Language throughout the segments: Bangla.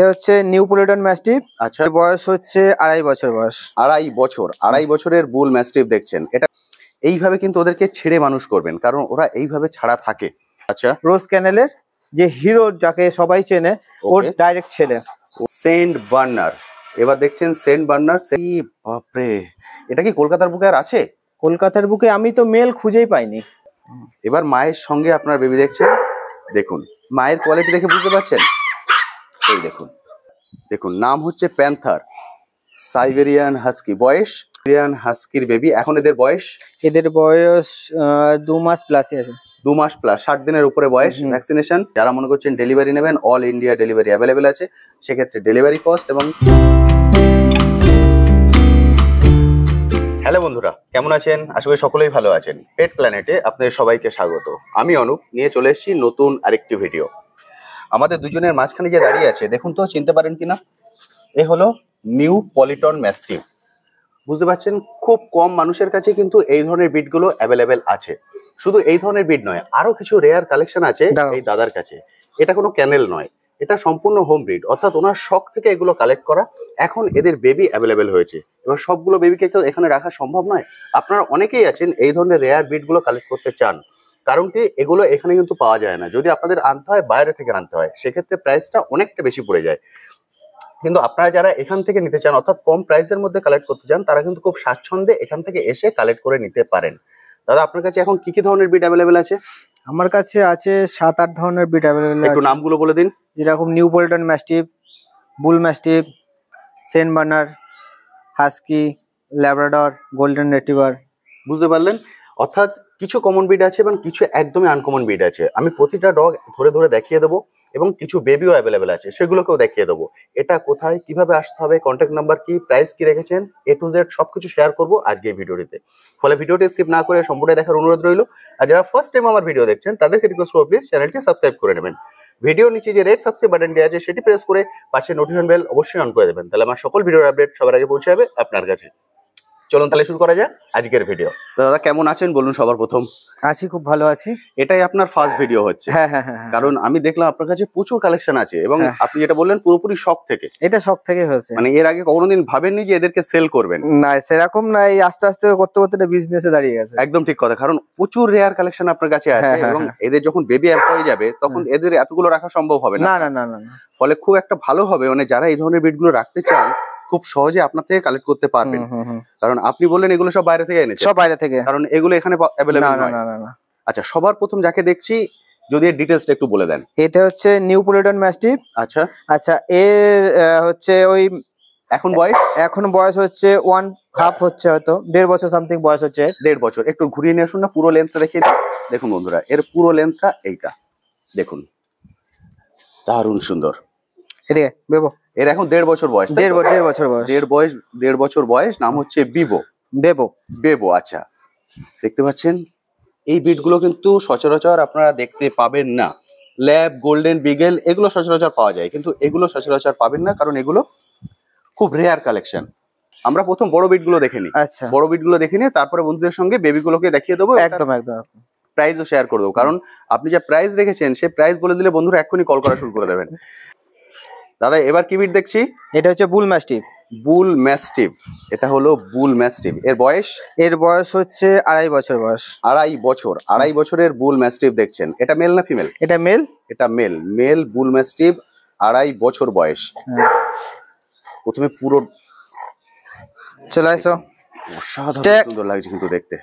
এটা হচ্ছে নিউপোলিটন ম্যাস্টিফ। আচ্ছা, বয়স হচ্ছে 2.5 বছর বয়স। 2.5 বছরের বুল ম্যাস্টিফ দেখছেন। এটা এইভাবে কিন্তু ওদেরকে ছেড়ে মানুষ করবেন, কারণ ওরা এইভাবে ছাড়া থাকে। আচ্ছা, রোজ ক্যানেলের যে হিরো যাকে সবাই চেনে, ওর ডাইরেক্ট ছেলে। Saint Bernard. এবার দেখছেন সেন্ট বার্নার। সেই বাপরে, এটা কি কলকাতার বুকে আর আছে? কলকাতার বুকে আমি তো মেল খুঁজেই পাইনি। এবার মায়ের সঙ্গে আপনার বেবি দেখছেন, দেখুন মায়ের কোয়ালিটি দেখে বুঝতে পারছেন। এই দেখুন, দেখুন নাম হচ্ছে প্যান্থার সাইবেরিয়ান হাস্কি। বয়স সাইবেরিয়ান হাস্কির বেবি। এখন এদের বয়স 2 মাস প্লাসই আছে। 2 মাস প্লাস, 60 দিনের উপরে বয়স। ভ্যাকসিনেশন, যারা মনে করছেন ডেলিভারি নেবেন, অল ইন্ডিয়া ডেলিভারি অ্যাভেলেবেল আছে। সেক্ষেত্রে ডেলিভারি কস্ট এবং হ্যালো বন্ধুরা, কেমন আছেন? আশা করি সকলেই ভালো আছেন। পেট প্ল্যানেটে আপনাদের সবাইকে স্বাগত। আমি অনুপ, নিয়ে চলে এসেছি নতুন আরেকটি ভিডিও। আমাদের দুজনের মাঝখানে যে দাঁড়িয়ে আছে, দেখুন তো চিনতে পারেন কিনা। এ হলো নিউপলিটন ম্যাস্টিফ। বুঝতে পারছেন, খুব কম মানুষের কাছে কিন্তু এই ধরনের ব্রিডগুলো অ্যাভেলেবেল আছে। শুধু এই ধরনের ব্রিড নয়, আরো কিছু রেয়ার কালেকশন আছে এই দাদার কাছে। এটা কোনো ক্যানেল নয়, এটা সম্পূর্ণ হোম ব্রিড, অর্থাৎ ওনার শখ থেকে এগুলো কালেক্ট করা। এখন এদের বেবি অ্যাভেলেবেল হয়েছে। এবার সবগুলো বেবিকে তো এখানে রাখা সম্ভব নয়। আপনারা অনেকেই আছেন এই ধরনের রেয়ার ব্রিডগুলো কালেক্ট করতে চান, কারণ কি এগুলো এখানে কিন্তু পাওয়া যায় না। যদি আপনাদের আনতে হয়, বাইরে থেকে আনতে হয়, সেক্ষেত্রে প্রাইসটা অনেকটা বেশি পড়ে যায়। কিন্তু আপনারা যারা এখান থেকে নিতে চান, অর্থাৎ কম প্রাইসের মধ্যে কালেক্ট করতে চান, তারা কিন্তু খুব স্বাচ্ছন্দ্যে এখান থেকে এসে কালেক্ট করে নিতে পারেন। দাদা, আপনার কাছে এখন কি কি ধরনের ব্রিড অ্যাভেলেবেল আছে? আমার কাছে আছে 7-8 ধরনের ব্রিড অ্যাভেলেবেল। একটু নামগুলো বলে দিন। যেরকম Neapolitan mastiff, bull mastiff, Saint Bernard, husky, Labrador, golden retriever. বুঝতে পারলেন? অর্থাৎ কিছু কমন ব্রিড আছে এবং কিছু একদমই আনকমন ব্রিড আছে। আমি প্রতিটা ডগ ধরে ধরে দেখিয়ে দেবো এবং কিছু বেবিও অ্যাভেলেবেল আছে, সেগুলোকেও দেখিয়ে দেবো। এটা কোথায়, কিভাবে আসতে হবে, কন্ট্যাক্ট নাম্বার কি, প্রাইস কি রেখেছেন, A to Z সবকিছু শেয়ার করবো আজকে এই ভিডিওটিতে। ফলে ভিডিওটি স্কিপ না করে সম্পূর্ণ দেখার অনুরোধ রইল। আর যারা ফার্স্ট টাইম আমার ভিডিও দেখছেন, তাদেরকে রিকোয়েস্ট করবো প্লিজ চ্যানেলটি সাবস্ক্রাইব করে নেবেন। ভিডিওর নিচে যে রেড সাবস্ক্রাইব বাটনটি আছে, সেটি প্রেস করে পাশে নোটিফিকেশন বেল অবশ্যই অন করে দেবেন। তাহলে আমার সকল ভিডিওর আপডেট সবার আগে পৌঁছে যাবে আপনার কাছে। চলুন তাহলে শুরু করা যাক আজকের ভিডিও। তো দাদা, কেমন আছেন বলুন সবার প্রথম? আছি, খুব ভালো আছি। এটাই আপনার ফার্স্ট ভিডিও হচ্ছে? হ্যাঁ, কারণ আমি দেখলাম আপনার কাছে প্রচুর কালেকশন আছে এবং আপনি যেটা বললেন পুরোপুরি শখ থেকে। এটা শখ থেকে হয়েছে, মানে এর আগে কোনোদিন ভাবেননি যে এদেরকে সেল করবেন? না, সেরকম না। এই আস্তে আস্তে করতে করতে এটা বিজনেসে দাঁড়িয়ে গেছে। একদম ঠিক কথা, কারণ প্রচুর রেয়ার কালেকশন আপনার কাছে আছে এবং এদের যখন বেবি হয়ে যাবে তখন এদের এতগুলো রাখা সম্ভব হবে না। না না না না। ফলে খুব একটা ভালো হবে, মানে যারা এই ধরনের ব্রিডগুলো রাখতে চান খুব সহজে আপনার থেকে কালেক্ট করতে পারবেন। কারণ আপনি বললেন এগুলো সব বাইরে থেকে এনেছে। সব বাইরে থেকে, কারণ এগুলো এখানে অ্যাভেলেবল নয়। না। আচ্ছা, সবার প্রথম যাকে দেখছি যদি এর ডিটেইলসটা একটু বলে দেন। এটা হচ্ছে নিউপোলিটন ম্যাস্টিফ। আচ্ছা, এর হচ্ছে ওই এখন বয়স হচ্ছে 1.5 হচ্ছে, হয়তো 1.5 বছর সামথিং বয়স হচ্ছে। 1.5 বছর। একটু ঘুরিয়ে নিয়ে আসুন না, পুরো লেন্থটা দেখিয়ে দিন। দেখুন বন্ধুরা, এর পুরো লেন্থটা এইটা দেখুন, দারুণ সুন্দর। এদিকে বেবো, এর এখন 1.5 বছর বয়স। 1.5 বছর বয়স। 1.5 বছর বয়স। নাম হচ্ছে বেবো। আচ্ছা, দেখতে পাচ্ছেন এই ব্রিডগুলো কিন্তু সচরাচর আপনারা দেখতে পাবেন না। ল্যাব, গোল্ডেন বিগেল এগুলো সচরাচর পাওয়া যায়, কিন্তু এগুলো সচরাচর পাবেন না, কারণ এগুলো খুব রেয়ার কালেকশন। আমরা প্রথম বড় ব্রিডগুলো দেখে নিই। আচ্ছা, বড় ব্রিডগুলো দেখে নিয়ে তারপরে বন্ধুদের সঙ্গে বেবিগুলোকে দেখিয়ে দেবো। একদম। প্রাইসও শেয়ার করে দেবো, কারণ আপনি যে প্রাইস রেখেছেন সেই প্রাইস বলে দিলে বন্ধুরা এক্ষুনি কল করা শুরু করে দেবেন। দাদা, এবার কি ব্রিড দেখছি? এটা হচ্ছে বুল ম্যাস্টিফ। এটা হলো বুল ম্যাস্টিফ। এর বয়স হচ্ছে 2.5 বছর বয়স। 2.5 বছরের বুল ম্যাস্টিফ দেখছেন। এটা মেল না ফিমেল? এটা মেল বুল ম্যাস্টিফ, 2.5 বছর বয়স। প্রথমে পুরো চলে আসো, অসাধারণ সুন্দর লাগছে কিন্তু দেখতে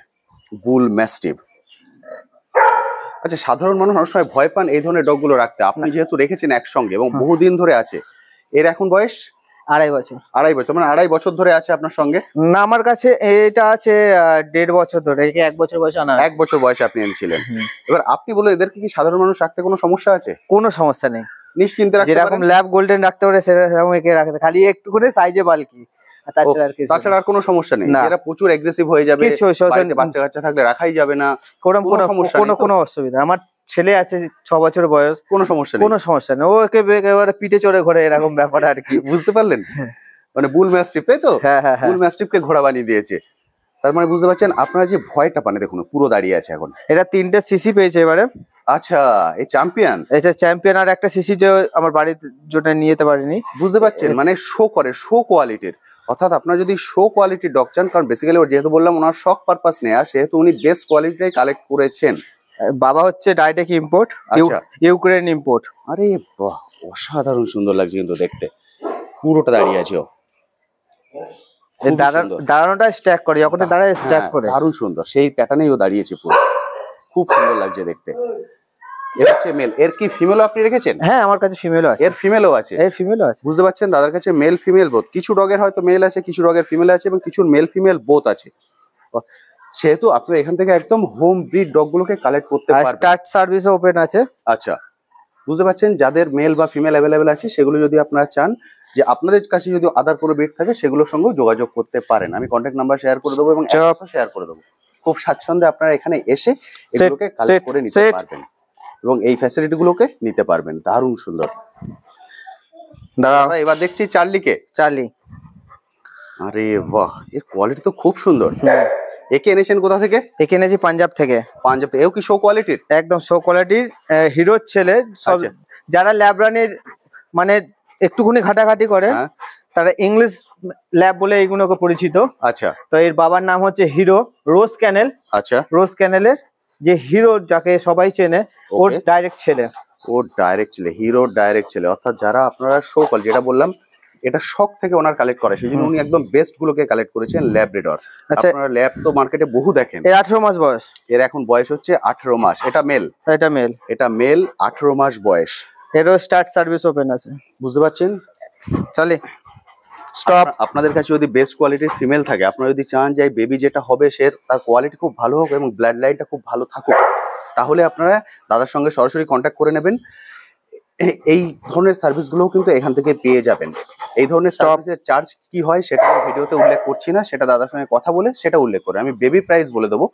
বুল ম্যাস্টিফ। আচ্ছা, সাধারণ মানুষ অনেক সময় ভয় পান এই ধরনের ডগগুলো রাখতে। আপনি যেহেতু রেখেছেন একসঙ্গে এবং বহুদিন ধরে আছে, এর এখন বয়স 2.5 বছর। 2.5 বছর, মানে 2.5 বছর ধরে আছে আপনার সঙ্গে? না, আমার কাছে এটা আছে 1.5 বছর ধরে। 1 বছর বয়সে আনা। 1 বছর বয়সে আপনি এনেছিলেন। এবার আপনি বলে এদেরকে কি সাধারণ মানুষ রাখতে কোনো সমস্যা আছে? কোনো সমস্যা নেই, নিশ্চিন্তে রাখতে পারেন। যেরকম ল্যাব গোল্ডেন রাখতে পারে সেরকম একে রাখতে, খালি একটু করে সাইজে বালকি, তাছাড়া আর কোনো সমস্যা নেই। এরা প্রচুর এগ্রেসিভ হয়ে যাবে, বাড়িতে বাচ্চা কাচ্চা থাকলে রাখাই যাবে না, কোনো সমস্যা নেই। কোনো অসুবিধা। আমার ছেলে আছে 6 বছর বয়স, কোনো সমস্যা নেই। ও একেবারে পিঠে চড়ে ঘোরে, এরকম ব্যাপার আর কি। বুঝতে পারলেন? মানে বুল ম্যাস্টিফ, তাই তো? হ্যাঁ। বুল ম্যাস্টিফকে ঘোড়া বানিয়ে দিয়েছে। তার মানে বুঝতে পারছেন আপনারা যে ভয়টা পানে, দেখুন পুরো দাঁড়িয়ে আছে এখন। এটা 3টে সিসি পেয়েছে এবারে। আচ্ছা, এই চ্যাম্পিয়ন, এটা চ্যাম্পিয়ন। আর একটা সিসি যে আমার বাড়ির জন্য নিয়ে যেতে পারিনি। বুঝতে পারছেন, মানে শো করে, শো কোয়ালিটির। অর্থাৎ আপনার যদি শো কোয়ালিটির ডগ চান, কারণ বেসিক্যালি যেহেতু বললাম ওনার শখ পারপাস নেয়া, সেহেতু উনি বেস্ট কোয়ালিটিটাই কালেক্ট করেছেন। বাবা হচ্ছে ডাইরেক্ট ইম্পোর্ট, আচ্ছা, ইউক্রেন ইম্পোর্ট। আরে বাহ, অসাধারণ সুন্দর লাগছে কিন্তু দেখতে, পুরোটা দাঁড়িয়ে আছে ও। দাঁড়ানোটা স্ট্যাক করে, যখন দাঁড়ায় স্ট্যাক করে, দারুণ সুন্দর, সেই প্যাটার্নেই ও দাঁড়িয়েছে পুরো, খুব সুন্দর লাগছে দেখতে। এর হচ্ছে মেল, এর কি ফিমেলও আপনি রেখেছেন? হ্যাঁ, আমার কাছে ফিমেলও আছে। এর ফিমেলও আছে? এর ফিমেলও আছে। বুঝতে পারছেন, দাদার কাছে মেল ফিমেল বোথ। কিছু ডগের হয়তো মেল আছে, কিছু ডগের ফিমেল আছে, এবং কিছু মেল ফিমেল বোথ আছে। সেহেতু আপনারা এখান থেকে একদম হোম ব্রিড ডগ গুলোকে কালেক্ট করতে পারবেন। স্টার্ট সার্ভিসও ওপেন আছে। আচ্ছা, বুঝতে পারছেন, যাদের মেল বা ফিমেল অ্যাভেলেবেল আছে, সেগুলো যদি আপনারা চান যে আপনাদের কাছে যদি আদার কোনো ব্রিড থাকে, সেগুলোর সঙ্গে যোগাযোগ করতে পারেন। আমি কন্ট্যাক্ট নাম্বার শেয়ার করে দেবো এবং অ্যাড্রেসও শেয়ার করে দেবো। খুব স্বাচ্ছন্দ্যে আপনারা এখানে এসে এগুলোকে কালেক্ট করে নিতে পারবেন এবং এই ফ্যাসিলিটি গুলোকে নিতে পারবেন। দারুণ সুন্দর। দাদা এবার দেখছি চার্লিকে। চার্লি, আরে বাহ, এর কোয়ালিটি তো খুব সুন্দর। একে এনেছেন কোথা থেকে? একে এনেছি পাঞ্জাব থেকে। পাঞ্জাব থেকে? এও কি শো কোয়ালিটির? একদম শো কোয়ালিটির, হিরোর ছেলে। সব যারা ল্যাবরানির মানে একটুখানি ঘাটাঘাটি করে, তারা ইংলিশ ল্যাব বলে এইগুলোকে পরিচিত। আচ্ছা, তো এর বাবার নাম হচ্ছে হিরো রোজ ক্যানেল। আচ্ছা, রোজ ক্যানেলের যে হিরো, যাকে সবাই চেনে, ওর ডাইরেক্ট ছেলে। ওর ডাইরেক্ট ছেলে, হিরোর ডাইরেক্ট ছেলে। অর্থাৎ যারা আপনারা শো কল, যেটা বললাম, এটা শখ থেকে ওনার কালেক্ট করে, সেই জন্য উনি একদম বেস্ট গুলোকে কালেক্ট করেছেন, ল্যাব ব্রিডার। আপনারা ল্যাব তো মার্কেটে বহু দেখেন। এর 18 মাস বয়স। এর এখন বয়স হচ্ছে 18 মাস। এটা মেল? এটা মেল। এটা মেল, 18 মাস বয়স। এরও স্টার্ট সার্ভিস ওপেন আছে। বুঝতে পারছেন? চলে স্টপ। আপনাদের কাছে যদি বেস্ট কোয়ালিটির ফিমেল থাকে, আপনারা যদি চান যে বেবি যেটা হবে সে তার কোয়ালিটি খুব ভালো হোক এবং ব্লাড লাইনটা খুব ভালো থাকুক, তাহলে আপনারা দাদার সঙ্গে সরাসরি কন্ট্যাক্ট করে নেবেন। এই ধরনের সার্ভিসগুলোও কিন্তু এখান থেকে পেয়ে যাবেন। এই ধরনের সার্ভিসের চার্জ কি হয় সেটা আমি ভিডিওতে উল্লেখ করছি না, সেটা দাদার সঙ্গে কথা বলে সেটা উল্লেখ করে আমি বেবি প্রাইস বলে দেবো।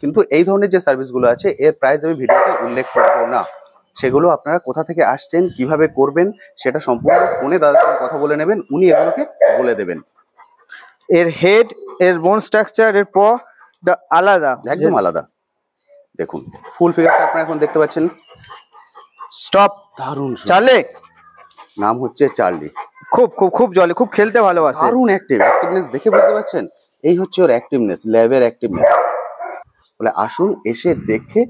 কিন্তু এই ধরনের যে সার্ভিসগুলো আছে এর প্রাইস আমি ভিডিওতে উল্লেখ করবো না। সেগুলো আপনারা কোথা থেকে আসছেন, কিভাবে করবেন, সেটা সম্পূর্ণ ফোনে দাদার সঙ্গে কথা বলে নেবেন, উনি এগুলোকে বলে দেবেন। এর হেড, এর বোন স্ট্রাকচার, এর প আলাদা, একদম আলাদা। দেখুন ফুল ফিগারটা আপনারা এখন দেখতে পাচ্ছেন। স্টপ। দারুণ। চার্লি, নাম হচ্ছে চার্লি। খুব খুব খুব জলে, খুব খেলতে ভালোবাসে। দারুণ অ্যাক্টিভনেস দেখে বুঝতে পারছেন, এই হচ্ছে ওর অ্যাক্টিভনেস, ল্যাবের অ্যাক্টিভনেস। বলে আসুন, এসে দেখে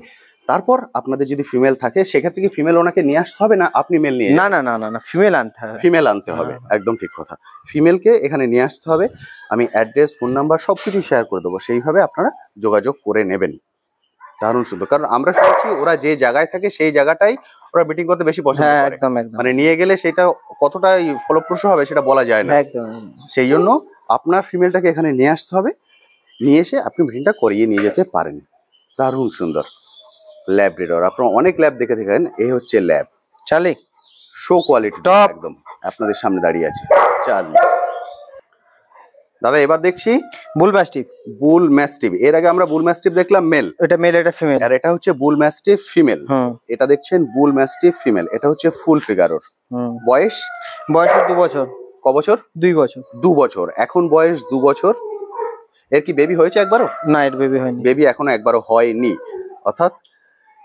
তারপর আপনাদের যদি ফিমেল থাকে, সেক্ষেত্রে কি ফিমেল ওনাকে নিয়ে আসতে হবে, না আপনি মেল নিয়ে? না না না না না, ফিমেল আনতে হবে। ফিমেল আনতে হবে, একদম ঠিক কথা। ফিমেলকে এখানে নিয়ে আসতে হবে। আমি অ্যাড্রেস, ফোন নাম্বার সবকিছু শেয়ার করে দেবো, সেইভাবে আপনারা যোগাযোগ করে নেবেন। দারুণ সুন্দর, কারণ আমরা শুনছি ওরা যে জায়গায় থাকে সেই জায়গাটাই ওরা মিটিং করতে বেশি পছন্দ করে। একদম একদম। মানে নিয়ে গেলে সেটা কতটা ফলপ্রসূ হবে সেটা বলা যায় না। একদম। সেই জন্য আপনার ফিমেলটাকে এখানে নিয়ে আসতে হবে, নিয়ে এসে আপনি ব্রিডিংটা করিয়ে নিয়ে যেতে পারেন। দারুণ সুন্দর ল্যাব ব্রিডার। আপনারা অনেক ল্যাব দেখে থাকেন, এই হচ্ছে ল্যাব চার্লি, শো কোয়ালিটি একদম আপনাদের সামনে দাঁড়িয়ে আছে চার্লি। দাদা এবার দেখছি বুল ম্যাস্টিফ। বুল ম্যাস্টিফ, এর আগে আমরা বুল ম্যাস্টিফ দেখলাম মেল, এটা মেল, এটা ফিমেল, আর এটা হচ্ছে বুল ম্যাস্টিফ ফিমেল। এটা দেখছেন বুল ম্যাস্টিফ ফিমেল, এটা হচ্ছে ফুল ফিগার। ওর বয়স? বয়স 2 বছর। ক বছর? 2 বছর। 2 বছর, এখন বয়স 2 বছর। এর কি বেবি হয়েছে একবারও? না, এর বেবি হয়নি। বেবি এখনো একবারও হয়নি। অর্থাৎ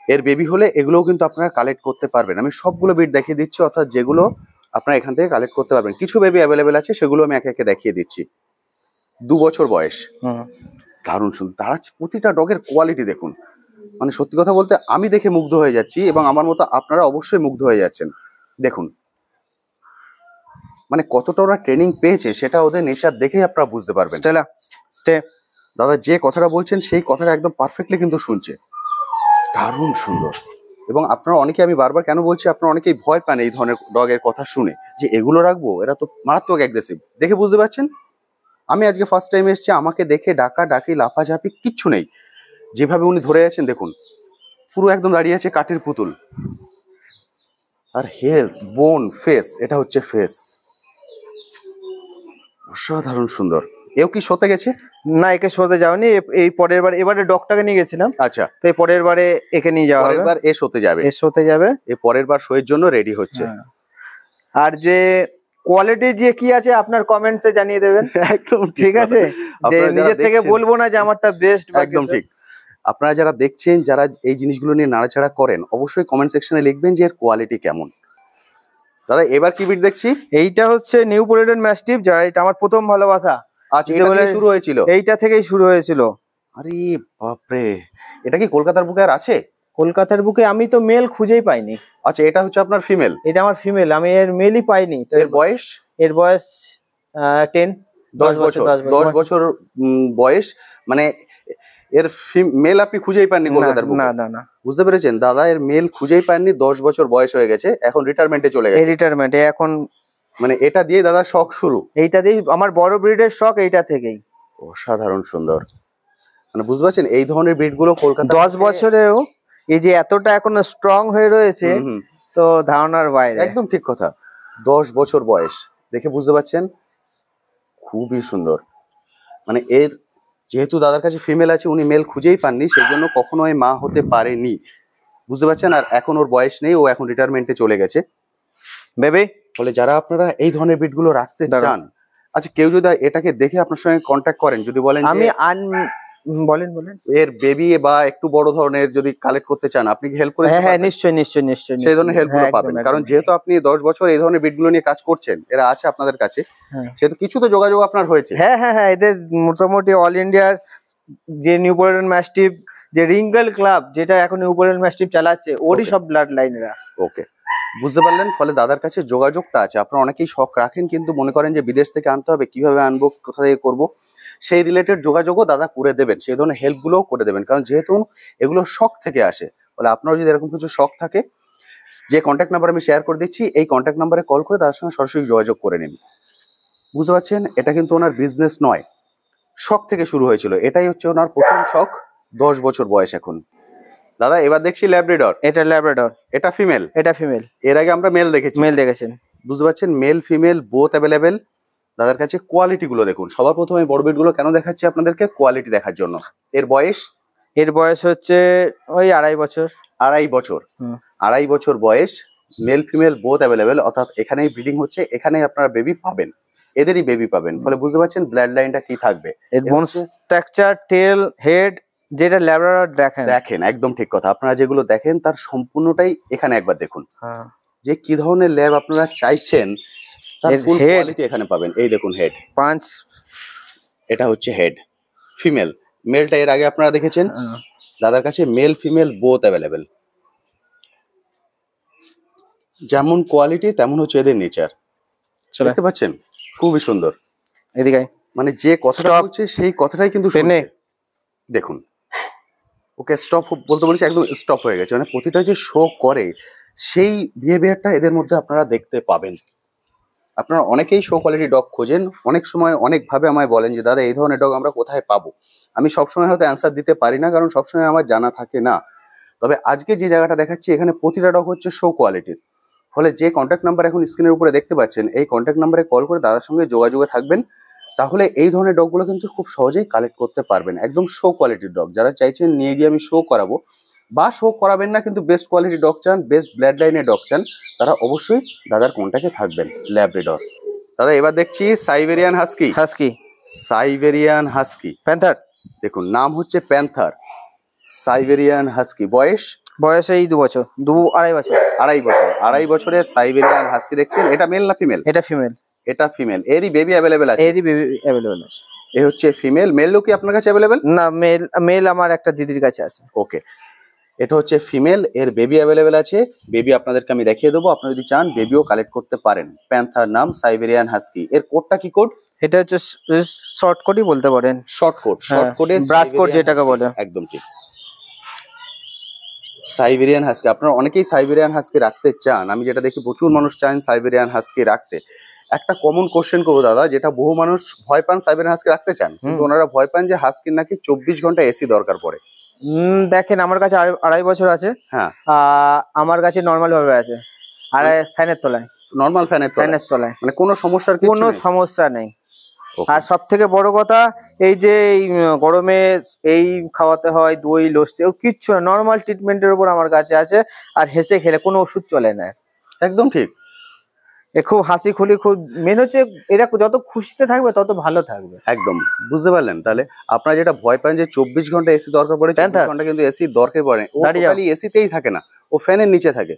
এর বেবি হলে এগুলোও কিন্তু আপনারা কালেক্ট করতে পারবেন। আমি সবগুলো বিট দেখিয়ে দিচ্ছি, অর্থাৎ যেগুলো আপনারা এখান থেকে কালেক্ট করতে পারবেন। কিছু বেবি অ্যাভেলেবেল আছে, সেগুলো আমি একে একে দেখিয়ে দিচ্ছি। 2 বছর বয়স। দারুণ সুন্দর। তারা প্রতিটা ডগের কোয়ালিটি দেখুন, মানে সত্যি কথা বলতে আমি দেখে মুগ্ধ হয়ে যাচ্ছি এবং আমার মতো আপনারা অবশ্যই মুগ্ধ হয়ে যাচ্ছেন। দেখুন মানে কতটা ওরা ট্রেনিং পেয়েছে সেটা ওদের নেচার দেখেই আপনারা বুঝতে পারবেন। দাদা যে কথাটা বলছেন সেই কথাটা একদম পারফেক্টলি কিন্তু শুনছে। দারুণ সুন্দর। এবং আপনারা অনেকে, আমি বারবার কেন বলছি, আপনারা অনেকেই ভয় পান এই ধরনের ডগের কথা শুনে, যে এগুলো রাখবো, এরা তো মারাত্মক অ্যাগ্রেসিভ। দেখে বুঝতে পারছেন, আমি আজকে ফার্স্ট টাইম এসেছি, আমাকে দেখে ডাকাডাকি লাফাঝাপি কিচ্ছু নেই। যেভাবে উনি ধরে আছেন দেখুন, পুরো একদম দাঁড়িয়ে আছে কাঠের পুতুল। আর হেলথ, বোন, ফেস, এটা হচ্ছে ফেস, অসাধারণ সুন্দর। এও কি শোতে গেছে? না, একে শোতে যাওনি, এই পরের বার, এবারে ডগটাকে নিয়ে গেছিলাম। আচ্ছা, তো এই পরের বারে একে নিয়ে যাওয়া হবে। পরের বার এ শোতে যাবে। এ শোতে যাবে, এ পরের বার শোয়ের জন্য রেডি হচ্ছে। আর যে কোয়ালিটি যে কি আছে আপনার কমেন্টসে জানিয়ে দেবেন। একদম ঠিক আছে, যে নিজের থেকে বলবো না যে আমারটা বেস্ট। একদম ঠিক। আপনারা যারা দেখছেন, যারা এই জিনিসগুলো নিয়ে নাড়াচাড়া করেন, অবশ্যই কমেন্ট সেকশনে লিখবেন যে এর কোয়ালিটি কেমন। দাদা এবার কি বিট দেখছি? এইটা হচ্ছে নিউ পোলেডন ম্যাস্টিফ, যা এটা আমার প্রথম ভালোবাসা। আচ্ছা, এটা থেকে শুরু হয়েছিল? এইটা থেকেই শুরু হয়েছিল। আরে বাপরে, এটা কি কলকাতার বুকে আর আছে? কলকাতার বুকে আমি তো মেল খুঁজেই পাইনি। আচ্ছা, এটা হচ্ছে আপনার ফিমেল? এটা আমার ফিমেল, আমি এর মেলই পাইনি। তো এর বয়স? এর বয়স 10 বছর। 10 বছর বয়স, মানে এর মেল আপনি খুঁজেই পাননি কলকাতার বুকে? না না না, বুঝতে পেরেছেন দাদা, এর মেল খুঁজেই পাননি, 10 বছর বয়স হয়ে গেছে, এখন রিটায়ারমেন্টে চলে গেছে। রিটায়ারমেন্টে এখন, মানে এটা দিয়ে দাদা শখ শুরু? এইটা দিয়ে আমার বড় ব্রিডের শখ, এইটা থেকেই। অসাধারণ সুন্দর। মানে বুঝতে পারছেন, এই ধরনের ব্রিড গুলো কলকাতা 10 বছরেও এই যে এতটা এখনো স্ট্রং হয়ে রয়েছে, তো ধারণার বাইরে। একদম ঠিক কথা। 10 বছর বয়স, দেখে বুঝতে পারছেন, খুবই সুন্দর। মানে এর যেহেতু দাদার কাছে ফিমেল আছে, উনি মেল খুঁজেই পাননি, সেই জন্য কখনো মা হতে পারেনি, বুঝতে পারছেন। আর এখন ওর বয়স নেই, ও এখন রিটায়ারমেন্টে চলে গেছে বেবি। ফলে যারা আপনারা এই ধরনের ব্রিড গুলো রাখতে চান, আচ্ছা কেউ যদি এটাকে দেখে আপনার সঙ্গে কন্ট্যাক্ট করেন, যদি বলেন আমি বলেন এর বেবি বা একটু বড় ধরনের যদি কালেক্ট করতে চান, আপনি কি হেল্প করে দিতে পারবেন? হ্যাঁ নিশ্চয়ই নিশ্চয়ই নিশ্চয়ই, সেই ধরনের হেল্প গুলো পাবেন। কারণ যেহেতু আপনি 10 বছর এই ধরনের ব্রিড গুলো নিয়ে কাজ করছেন, এরা আছে আপনাদের কাছে, সেহেতু কিছু তো যোগাযোগ আপনার হয়েছে। হ্যাঁ হ্যাঁ হ্যাঁ, এদের মোটামুটি অল ইন্ডিয়ার যে নিউ পোলেডন ম্যাস্টিফ, যে রিঙ্গেল ক্লাব যেটা এখন নিউ পোলেডন ম্যাস্টিফ চালাচ্ছে, ওরই সব ব্লাড লাইনরা। ওকে, বুঝতে পারলেন। ফলে দাদার কাছে যোগাযোগটা আছে। আপনারা অনেকেই শখ রাখেন, কিন্তু মনে করেন যে বিদেশ থেকে আনতে হবে, কিভাবে আনবো, কোথা থেকে করবো, সেই রিলেটেড যোগাযোগও দাদা করে দেবেন, সেই ধরনের হেল্প গুলোও করে দেবেন। কারণ যেহেতু এগুলো শখ থেকে আসে, ফলে আপনারও যদি এরকম কিছু শখ থাকে, যে কন্ট্যাক্ট নাম্বার আমি শেয়ার করে দিচ্ছি, এই কন্ট্যাক্ট নাম্বারে কল করে তার সঙ্গে সরাসরি যোগাযোগ করে নিন। বুঝতে পারছেন, এটা কিন্তু ওনার বিজনেস নয়, শখ থেকে শুরু হয়েছিল। এটাই হচ্ছে ওনার প্রথম শখ, 10 বছর বয়স এখন। দাদা এবার দেখছি ল্যাব্রাডর। এটা ল্যাব্রাডর। এটা ফিমেল? এটা ফিমেল। এর আগে আমরা মেল দেখেছি। মেল দেখেছেন? বুঝতে পারছেন, মেল ফিমেল বোথ অ্যাভেলেবেল। দাদার কাছে কোয়ালিটি গুলো দেখুন। সবার প্রথমে বড় বিট গুলো কেন দেখাচ্ছি আপনাদেরকে? কোয়ালিটি দেখার জন্য। এর বয়স? এর বয়স হচ্ছে ওই 2.5 বছর। 2.5 বছর। 2.5 বছর বয়স, মেল ফিমেল বোথ অ্যাভেলেবেল, অর্থাৎ এখানেই ব্রিডিং হচ্ছে, এখানেই আপনারা বেবি পাবেন, এদেরই বেবি পাবেন। ফলে বুঝতে পারছেন ব্লাড লাইনটা কি থাকবে। এর বোন স্ট্রাকচার, টেল, হেড, যেটা ল্যাব্রাডর দেখেন একদম ঠিক কথা। আপনারা যেগুলো দেখেন তার সম্পূর্ণটাই এখানে একবার দেখুন, যে কি ধরনের ল্যাব আপনারা চাইছেন তার ফুল কোয়ালিটি এখানে পাবেন। এই দেখুন হেড, পাঁচ, এটা হচ্ছে হেড। ফিমেল, মেলটা এর আগে আপনারা দেখেছেন। দাদার কাছে মেল ফিমেল বোথ অ্যাভেলেবেল। যেমন কোয়ালিটি তেমন হচ্ছে এদের নেচার, দেখতে পাচ্ছেন, খুবই সুন্দর। এদিকে মানে যে কথাটা বলছে সেই কথাটাই কিন্তু শুনছে। দেখুন, ওকে স্টপ বলতে বলেছি, একদম স্টপ হয়ে গেছে। মানে প্রতিটা যে শো করে সেই বিহেভিয়ারটা এদের মধ্যে আপনারা দেখতে পাবেন। আপনারা অনেকেই শো কোয়ালিটি ডগ খোঁজেন, অনেক সময় অনেকভাবে আমায় বলেন যে দাদা এই ধরনের ডগ আমরা কোথায় পাবো। আমি সবসময় হয়তো অ্যান্সার দিতে পারি না, কারণ সবসময় আমার জানা থাকে না। তবে আজকে যে জায়গাটা দেখাচ্ছি, এখানে প্রতিটা ডগ হচ্ছে শো কোয়ালিটির। ফলে যে কন্ট্যাক্ট নাম্বার এখন স্ক্রিনের উপরে দেখতে পাচ্ছেন, এই কন্ট্যাক্ট নাম্বারে কল করে দাদার সঙ্গে যোগাযোগে থাকবেন। তাহলে এই ধরনের ডগগুলো কিন্তু খুব সহজেই কালেক্ট করতে পারবেন। একদম শো কোয়ালিটির ডগ, যারা চাইছেন নিয়ে গিয়ে আমি শো করাবো, বা শো করাবেন না কিন্তু বেস্ট কোয়ালিটি ডগ চান, বেস্ট ব্লাড লাইনের ডগ চান, তারা অবশ্যই দাদার কন্ট্যাক্টে থাকবেন। ল্যাব্রাডর। দাদা এবার দেখছি Siberian husky. Siberian husky panther. দেখুন, নাম হচ্ছে প্যান্থার, সাইবেরিয়ান হাস্কি। বয়স? বয়স এই 2 বছর, 2-2.5 বছর। 2.5 বছর। 2.5 বছরের সাইবেরিয়ান হাস্কি দেখছেন। এটা মেল না ফিমেল? এটা ফিমেল। এটা ফিমেল। এরই বেবি অ্যাভেলেবেল আছে? এরই বেবি অ্যাভেলেবেল আছে। এ হচ্ছে ফিমেল। মেলও কি আপনার কাছে অ্যাভেলেবেল? না, মেল আমার একটা দিদির কাছে আছে। ওকে, এটা হচ্ছে ফিমেল, এর বেবি অ্যাভেলেবেল আছে। বেবি আপনাদেরকে আমি দেখিয়ে দেবো, আপনারা যদি চান বেবিও কালেক্ট করতে পারেন। প্যান্থার নাম, সাইবেরিয়ান হাস্কি। এর কোডটা কি কোড? এটা হচ্ছে শর্ট কোডই বলতে পারেন। শর্ট কোড, শর্ট কোডে ব্রাশ কোড যেটাকে বলে। একদম ঠিক, সাইবেরিয়ান হাস্কি। আপনারা অনেকেই সাইবেরিয়ান হাস্কি রাখতে চান, আমি যেটা দেখি প্রচুর মানুষ চান সাইবেরিয়ান হাস্কি রাখতে। একটা কমন কোশ্চেন করবো দাদা, যেটা বহু মানুষ ভয় পান সাইবেরিয়ান হাস্কি রাখতে চান, কিন্তু ওনারা ভয় পান যে হাস্কির নাকি 24 ঘন্টা এসি দরকার পড়ে। দেখেন, আমার কাছে 2.5 বছর আছে। হ্যাঁ, আমার কাছে নরমাল ভাবে আছে, আর ফ্যানের তলায়। নরমাল ফ্যানের তলায়, মানে কোনো সমস্যার কোনো সমস্যা নেই। আর সব থেকে বড় কথা, এই যে গরমে এই খাওয়াতে হয় দই লস্যি, ও কিচ্ছু না, নর্মাল ট্রিটমেন্টের উপর আমার কাছে আছে। আর হেসে খেলে, কোনো ওষুধ চলে না। একদম ঠিক। এ খুব হাসি খুলি, খুব মেন হচ্ছে এরা যত খুশিতে থাকবে তত ভালো থাকবে। একদম, বুঝতে পারলেন? তাহলে আপনারা যেটা ভয় পান যে 24 ঘন্টা এসি দরকার পড়ে, 24 ঘন্টা কিন্তু এসি দরকার পড়ে, ও টোটালি এসিতেই থাকে না, ও ফ্যানের নিচে থাকে।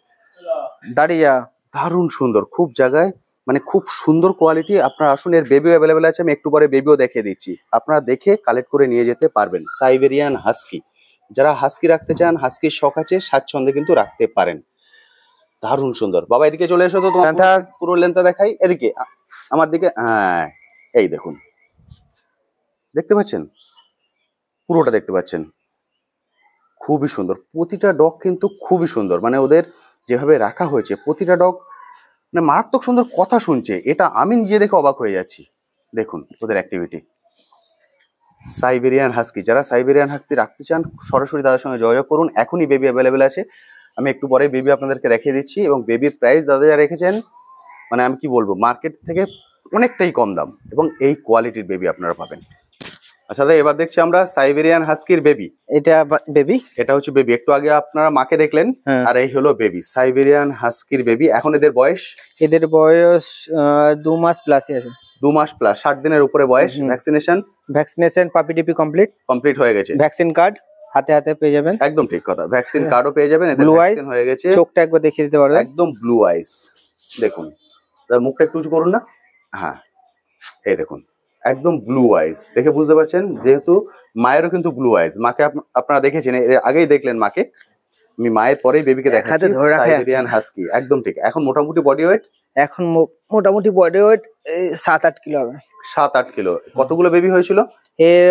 দাঁড়িয়ে দারুণ সুন্দর, খুব জায়গায় মানে খুব সুন্দর কোয়ালিটি। আপনারা আসুন, এর বেবিও অ্যাভেলেবেল আছে, আমি একটু পরে বেবিও দেখিয়ে দিচ্ছি, আপনারা দেখে কালেক্ট করে নিয়ে যেতে পারবেন। সাইবেরিয়ান হাস্কি, যারা হাস্কি রাখতে চান, হাস্কির শখ আছে, স্বাচ্ছন্দ্যে কিন্তু রাখতে পারেন। দারুণ সুন্দর। বাবা এদিকে চলে এসো তো, তোমার পুরো লেন্থটা দেখাই, এদিকে আমার দিকে। হ্যাঁ, এই দেখুন, দেখতে পাচ্ছেন? পুরোটা দেখতে পাচ্ছেন, খুবই সুন্দর। প্রতিটা ডগ কিন্তু খুবই সুন্দর, মানে ওদের যেভাবে রাখা হয়েছে প্রতিটা ডগ মানে মারাত্মক সুন্দর কথা শুনছে, এটা আমি নিজে দেখে অবাক হয়ে যাচ্ছি। দেখুন ওদের অ্যাক্টিভিটি। সাইবেরিয়ান হাস্কি, যারা সাইবেরিয়ান হাস্কি রাখতে চান সরাসরি দাদার সঙ্গে যোগাযোগ করুন, এখনই বেবি অ্যাভেলেবেল আছে। আমি একটু পরে বেবি আপনাদেরকে দেখিয়ে দিচ্ছি, এবং বেবির প্রাইস দাদা যা রেখেছেন মানে আমি কি বলবো, মার্কেট থেকে অনেকটাই কম দাম, এবং এই কোয়ালিটির বেবি আপনারা পাবেন। আচ্ছা দাদা, এবার দেখছি আমরা সাইবেরিয়ান হাস্কির বেবি। এটা বেবি, এটা হচ্ছে বেবি, একটু আগে আপনারা মাকে দেখলেন, আর এই হলো বেবি, সাইবেরিয়ান হাস্কির বেবি। এখন এদের বয়স? এদের বয়স 2 মাস প্লাসই আছে। 2 মাস প্লাস, 60 দিনের উপরে বয়স। ভ্যাকসিনেশন পাপি টিপি কমপ্লিট হয়ে গেছে। ভ্যাকসিন কার্ড হাতে হাতে পেয়ে যাবেন। একদম ঠিক কথা, ভ্যাকসিন কার্ডও পেয়ে যাবেন। এদের ভ্যাকসিন হয়ে গেছে। চোখটা একবার দেখিয়ে দিতে পারবেন, একদম ব্লু আইস। দেখুন তার মুখটা একটু উঁচু করুন না, হ্যাঁ এই দেখুন, একদম ব্লু আইস, দেখে বুঝতে পারছেন, যেহেতু মায়েরও কিন্তু ব্লু আইস। মাকে আপনারা দেখেছেন, এর আগেই দেখলেন মাকে, আমি মায়ের পরেই বেবিকে দেখাচ্ছি। সাইবেরিয়ান হাস্কি, একদম ঠিক। এখন মোটামুটি বডি ওয়েট? এখন মোটামুটি বডি ওয়েট 7-8 কিলো হবে। 7-8 কিলো। কতগুলো বেবি হয়েছিল? এর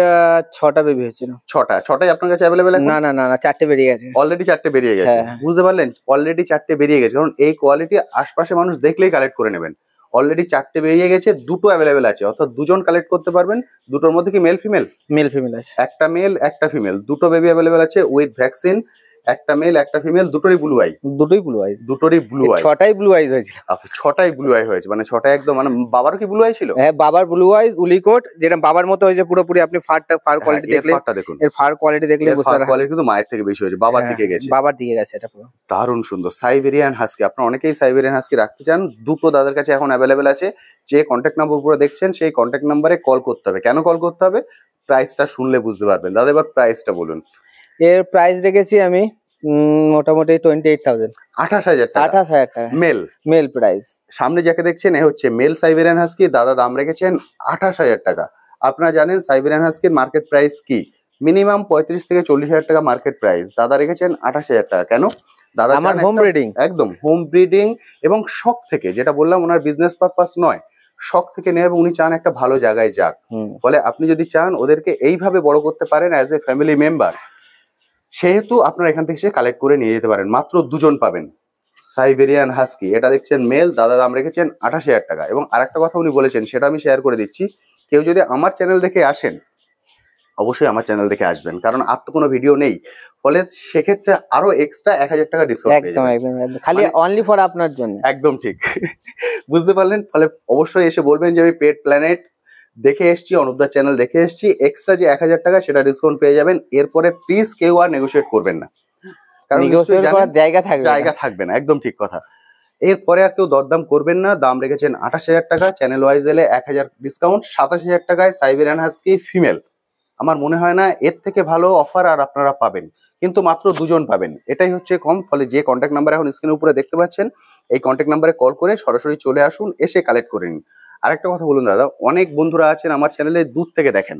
6টা বেবি হয়েছিল। 6টাই আপনার কাছে অ্যাভেলেবেল? না না না, 4টে বেরিয়ে গেছে। অলরেডি 4টে বেরিয়ে গেছে, বুঝতে পারলেন? অলরেডি 4টে বেরিয়ে গেছে, কারণ এই কোয়ালিটি আশপাশে মানুষ দেখলেই কালেক্ট করে নেবেন। অলরেডি 4টে বেরিয়ে গেছে, 2টো অ্যাভেলেবেল আছে, অর্থাৎ 2জন কালেক্ট করতে পারবেন। 2টোর মধ্যে কি মেল ফিমেল? মেল ফিমেল আছে, একটা মেল একটা ফিমেল, 2টো বেবি অ্যাভেলেবেল আছে উইথ ভ্যাকসিন। একটা মেল একটা ফিমেল, দুটোরই ব্লু আই। দুটোরই ব্লু আই। 6টাই ব্লু আইজ হয়েছিল। 6টাই ব্লু আই হয়েছে, মানে 6টা একদম, মানে বাবারও কি ব্লু আই ছিল? হ্যাঁ, বাবার ব্লু আইজ, উলিকোট, যেটা বাবার মতো হয়েছে পুরোপুরি। আপনি ফার কোয়ালিটি দেখলে, দেখুন এর ফার কোয়ালিটি দেখলে বুঝতে পারবেন, কোয়ালিটি কিন্তু মায়ের থেকে বেশি হয়েছে, বাবার দিকে গেছে। বাবার দিকে গেছে, এটা পুরো দারুণ সুন্দর। সাইবেরিয়ান হাস্কি, আপনারা অনেকেই সাইবেরিয়ান হাস্কি রাখতে চান, 2টো দাদার কাছে এখন অ্যাভেলেবেল আছে। যে কন্ট্যাক্ট নাম্বার উপরে দেখছেন সেই কন্ট্যাক্ট নাম্বারে কল করতে হবে। কেন কল করতে হবে? প্রাইসটা শুনলে বুঝতে পারবেন। দাদা এবার প্রাইসটা বলুন। এর প্রাইস রেখেছি আমি মোটামুটি 28,000। 28,000 টাকা। 28,000 টাকা মেল প্রাইস। সামনে যাকে দেখছেন এ হচ্ছে মেল সাইবেরিয়ান হাস্কি, দাদা দাম রেখেছেন 28,000 টাকা। আপনারা জানেন সাইবেরিয়ান হাস্কির মার্কেট প্রাইস কি? মিনিমাম 35 থেকে 40,000 টাকা মার্কেট প্রাইস, দাদা রেখেছেন 28,000 টাকা। কেন? দাদা চান হোম ব্রিডিং, একদম হোম ব্রিডিং, এবং শখ থেকে, যেটা বললাম ওনার বিজনেস পারপাস নয়, শখ থেকে নেবে, এবং উনি চান একটা ভালো জায়গায় যাক। ফলে আপনি যদি চান ওদেরকে এইভাবে বড় করতে পারেন অ্যাজ এ ফ্যামিলি মেম্বার, সেহেতু আপনারা এখান থেকে সে কালেক্ট করে নিয়ে যেতে পারেন। মাত্র 2জন পাবেন সাইবেরিয়ান হাস্কি। এটা দেখছেন মেল, দাদা দাম রেখেছেন 28,000 টাকা। এবং আরেকটা কথা উনি বলেছেন, সেটা আমি শেয়ার করে দিচ্ছি, কেউ যদি আমার চ্যানেল দেখে আসেন, অবশ্যই আমার চ্যানেল দেখে আসবেন, কারণ আর তো কোনো ভিডিও নেই, ফলে সেক্ষেত্রে আরো এক্সট্রা 1,000 টাকা ডিসকাউন্ট পেয়ে যাবেন। একদম খালি অনলি ফর আপনার জন্য। একদম ঠিক, বুঝতে পারলেন? ফলে অবশ্যই এসে বলবেন যে আমি পেট প্ল্যানেট দেখে এসছি, অনুপদার চ্যানেল দেখে এসছি, এক্সট্রা যে 1,000 টাকা সেটা ডিসকাউন্ট পেয়ে যাবেন। এরপরে প্লিজ কেউ আর নেগোশিয়েট করবেন না, কারণ জায়গা থাকবে না। একদম ঠিক কথা। এরপরে আর কেউ দরদাম করবেন না। দাম রেখেছেন 28,000 টাকা, চ্যানেল ওয়াইজ এলে 1,000 ডিসকাউন্ট, 27,000 টাকায় সাইবেরিয়ান হাস্কি ফিমেল। আমার মনে হয় না এর থেকে ভালো অফার আর আপনারা পাবেন, কিন্তু মাত্র 2জন পাবেন, এটাই হচ্ছে কম। ফলে যে কন্ট্যাক্ট নাম্বার এখন স্ক্রিনের উপরে দেখতে পাচ্ছেন, এই কন্ট্যাক্ট নাম্বারে কল করে সরাসরি চলে আসুন, এসে কালেক্ট করে নিন। আরেকটা কথা বলুন দাদা, অনেক বন্ধুরা আছেন আমার চ্যানেলে দূর থেকে দেখেন,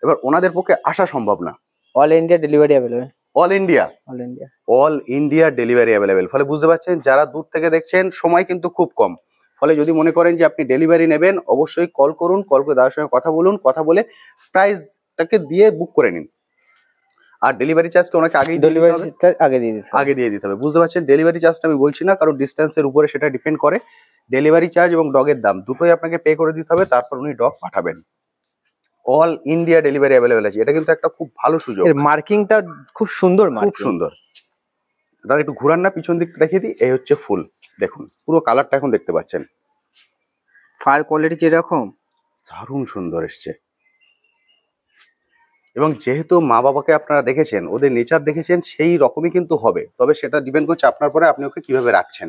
এবার ওনাদের পক্ষে আসা সম্ভব না। All India delivery available. All India delivery available. ফলে বুঝতে পারছেন, যারা দূর থেকে দেখছেন সময় কিন্তু খুব কম, ফলে যদি মনে করেন যে আপনি ডেলিভারি নেবেন, অবশ্যই কল করুন, কল করে দাদার সঙ্গে কথা বলুন, কথা বলে প্রাইসটাকে দিয়ে বুক করে নিন। আর ডেলিভারি চার্জটা ওনাকে আগে দিয়ে দিতে হবে, বুঝতে পারছেন? ডেলিভারি চার্জটা আমি বলছি না, কারণ ডিস্টেন্সের উপরে সেটা ডিপেন্ড করে। ডেলিভারি চার্জ এবং ডগের দাম দুটোই আপনাকে পে করে দিতে হবে, তারপর উনি ডগ পাঠাবেন। অল ইন্ডিয়া ডেলিভারি অ্যাভেলেবল আছে, এটা কিন্তু একটা খুব ভালো সুযোগ। এর মার্কিংটা খুব সুন্দর, খুব সুন্দর। দাদা একটু ঘুরান না, পিছন দিকটা দেখিয়ে দিই। এই হচ্ছে ফুল, দেখুন পুরো কালারটা এখন দেখতে পাচ্ছেন। ফার কোয়ালিটি যেরকম, দারুণ সুন্দর এসছে। এবং যেহেতু মা বাবাকে আপনারা দেখেছেন, ওদের নেচার দেখেছেন, সেই রকমই কিন্তু হবে, তবে সেটা ডিপেন্ড করছে আপনার পরে আপনি ওকে কিভাবে রাখছেন।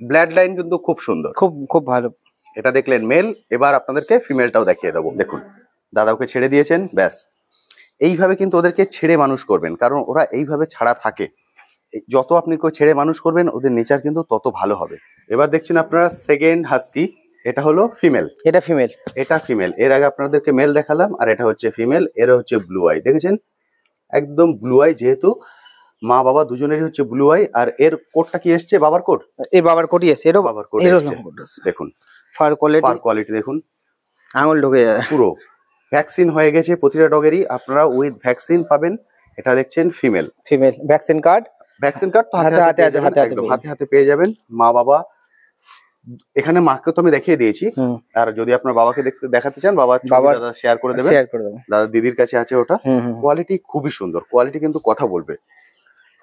ব্লাড লাইন কিন্তু খুব সুন্দর, খুব খুব ভালো। এটা দেখলেন মেল। এবার আপনাদেরকে ফিমেলটাও দেখিয়ে দেবো। দেখুন দাদা ওকে ছেড়ে দিয়েছেন, ব্যাস এইভাবে কিন্তু ওদেরকে ছেড়ে মানুষ করবেন, কারণ ওরা এইভাবে ছাড়া থাকে। যত আপনি ছেড়ে মানুষ করবেন ওদের নেচার কিন্তু তত ভালো হবে। এবার দেখছেন আপনারা সেকেন্ড হাস্কি, এটা হলো ফিমেল। এটা ফিমেল, এটা ফিমেল। এর আগে আপনাদেরকে মেল দেখালাম, আর এটা হচ্ছে ফিমেল। এর হচ্ছে ব্লু আই, দেখেছেন একদম ব্লু আই, যেহেতু মা বাবা দুজনেরই হচ্ছে ব্লু আই। আর এর কোটটা কি এসছে? বাবার কোট। এই বাবার কোটই আছে, এরও বাবার কোট এসছে। দেখুন ফার কোয়ালিটি দেখুন, আঙুল ঢুকে যাবে পুরো ভ্যাকসিন হয়ে গেছে প্রতিটা ডগেরই, আপনারা উইথ ভ্যাকসিন পাবেন। এটা দেখছেন ফিমেল। ফিমেল ভ্যাকসিন কার্ড তো হাতে হাতে পেয়ে যাবেন। মা বাবা এখানে মাকে তো আমি দেখিয়ে দিয়েছি, আর যদি আপনার বাবাকে দেখাতে চান বাবা দাদা শেয়ার করে দেবেন, দাদা দিদির কাছে আছে ওটা। কোয়ালিটি খুবই সুন্দর, কোয়ালিটি কিন্তু কথা বলবে।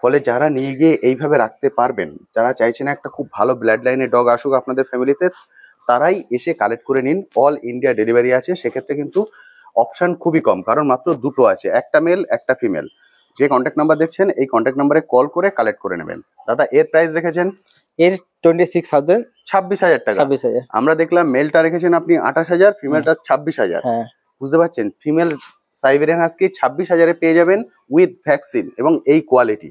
ফলে যারা নিয়ে গিয়ে এইভাবে রাখতে পারবেন, যারা চাইছেন একটা খুব ভালো ব্লাড লাইনের ডগ আসুক আপনাদের ফ্যামিলিতে, তারাই এসে কালেক্ট করে নিন। অল ইন্ডিয়া ডেলিভারি আছে, সেক্ষেত্রে কিন্তু অপশন খুবই কম, কারণ মাত্র দুটো আছে, একটা মেল একটা ফিমেল। যে কন্ট্যাক্ট নাম্বার দেখছেন এই কন্ট্যাক্ট নাম্বারে কল করে কালেক্ট করে নেবেন। দাদা এর প্রাইস রেখেছেন এর 26,000, 26,000 টাকা। 26,000। আমরা দেখলাম মেলটা রেখেছেন আপনি 28,000, ফিমেলটা 26,000। বুঝতে পারছেন, ফিমেল সাইবেরিয়ান হাস্কি 26,000-এ পেয়ে যাবেন উইথ ভ্যাকসিন এবং এই কোয়ালিটি।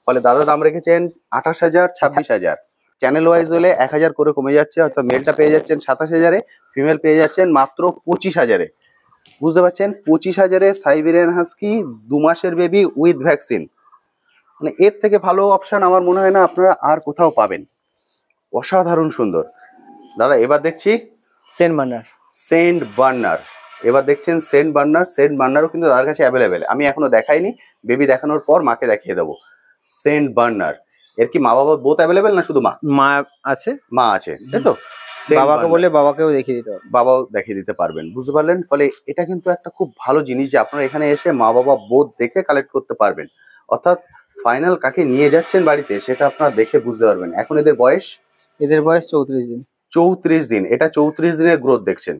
ফলে দাদা দাম রেখেছেন 28,000, 26,000। চ্যানেল ওয়াইজ হলে 1,000 করে কমে যাচ্ছে, হয়তো মেলটা পেয়ে যাচ্ছেন 27,000-এ, ফিমেল পেয়ে যাচ্ছেন মাত্র 25,000-এ। বুঝতে পারছেন, 25,000-এ সাইবেরিয়ান হাস্কি 2 মাসের বেবি উইথ ভ্যাকসিন। মানে এর থেকে ভালো অপশন আমার মনে হয় না আপনারা আর কোথাও পাবেন। অসাধারণ সুন্দর। দাদা এবার দেখছি সেন্ট বার্নার। এবার দেখছেন সেন্ট বার্নারও কিন্তু তার কাছে অ্যাভেলেবেল। আমি এখনো দেখাইনি, বেবি দেখানোর পর মাকে দেখিয়ে দেবো। সেন্ট বার্নার এর কি মা বাবা বোথ অ্যাভেলেবেল না শুধু মা আছে? মা আছে, তাই তো? বাবাকে বলে বাবাকেও দেখিয়ে দিতে পারবেন, বাবাও দেখিয়ে দিতে পারবেন। বুঝতে পারলেন? ফলে এটা কিন্তু একটা খুব ভালো জিনিস যে আপনারা এখানে এসে মা বাবা বোধ দেখে কালেক্ট করতে পারবেন, অর্থাৎ ফাইনাল কাকে নিয়ে যাচ্ছেন বাড়িতে সেটা আপনারা দেখে বুঝতে পারবেন। এখন এদের বয়স 34 দিন। 34 দিন। এটা 34 দিনের গ্রোথ দেখছেন,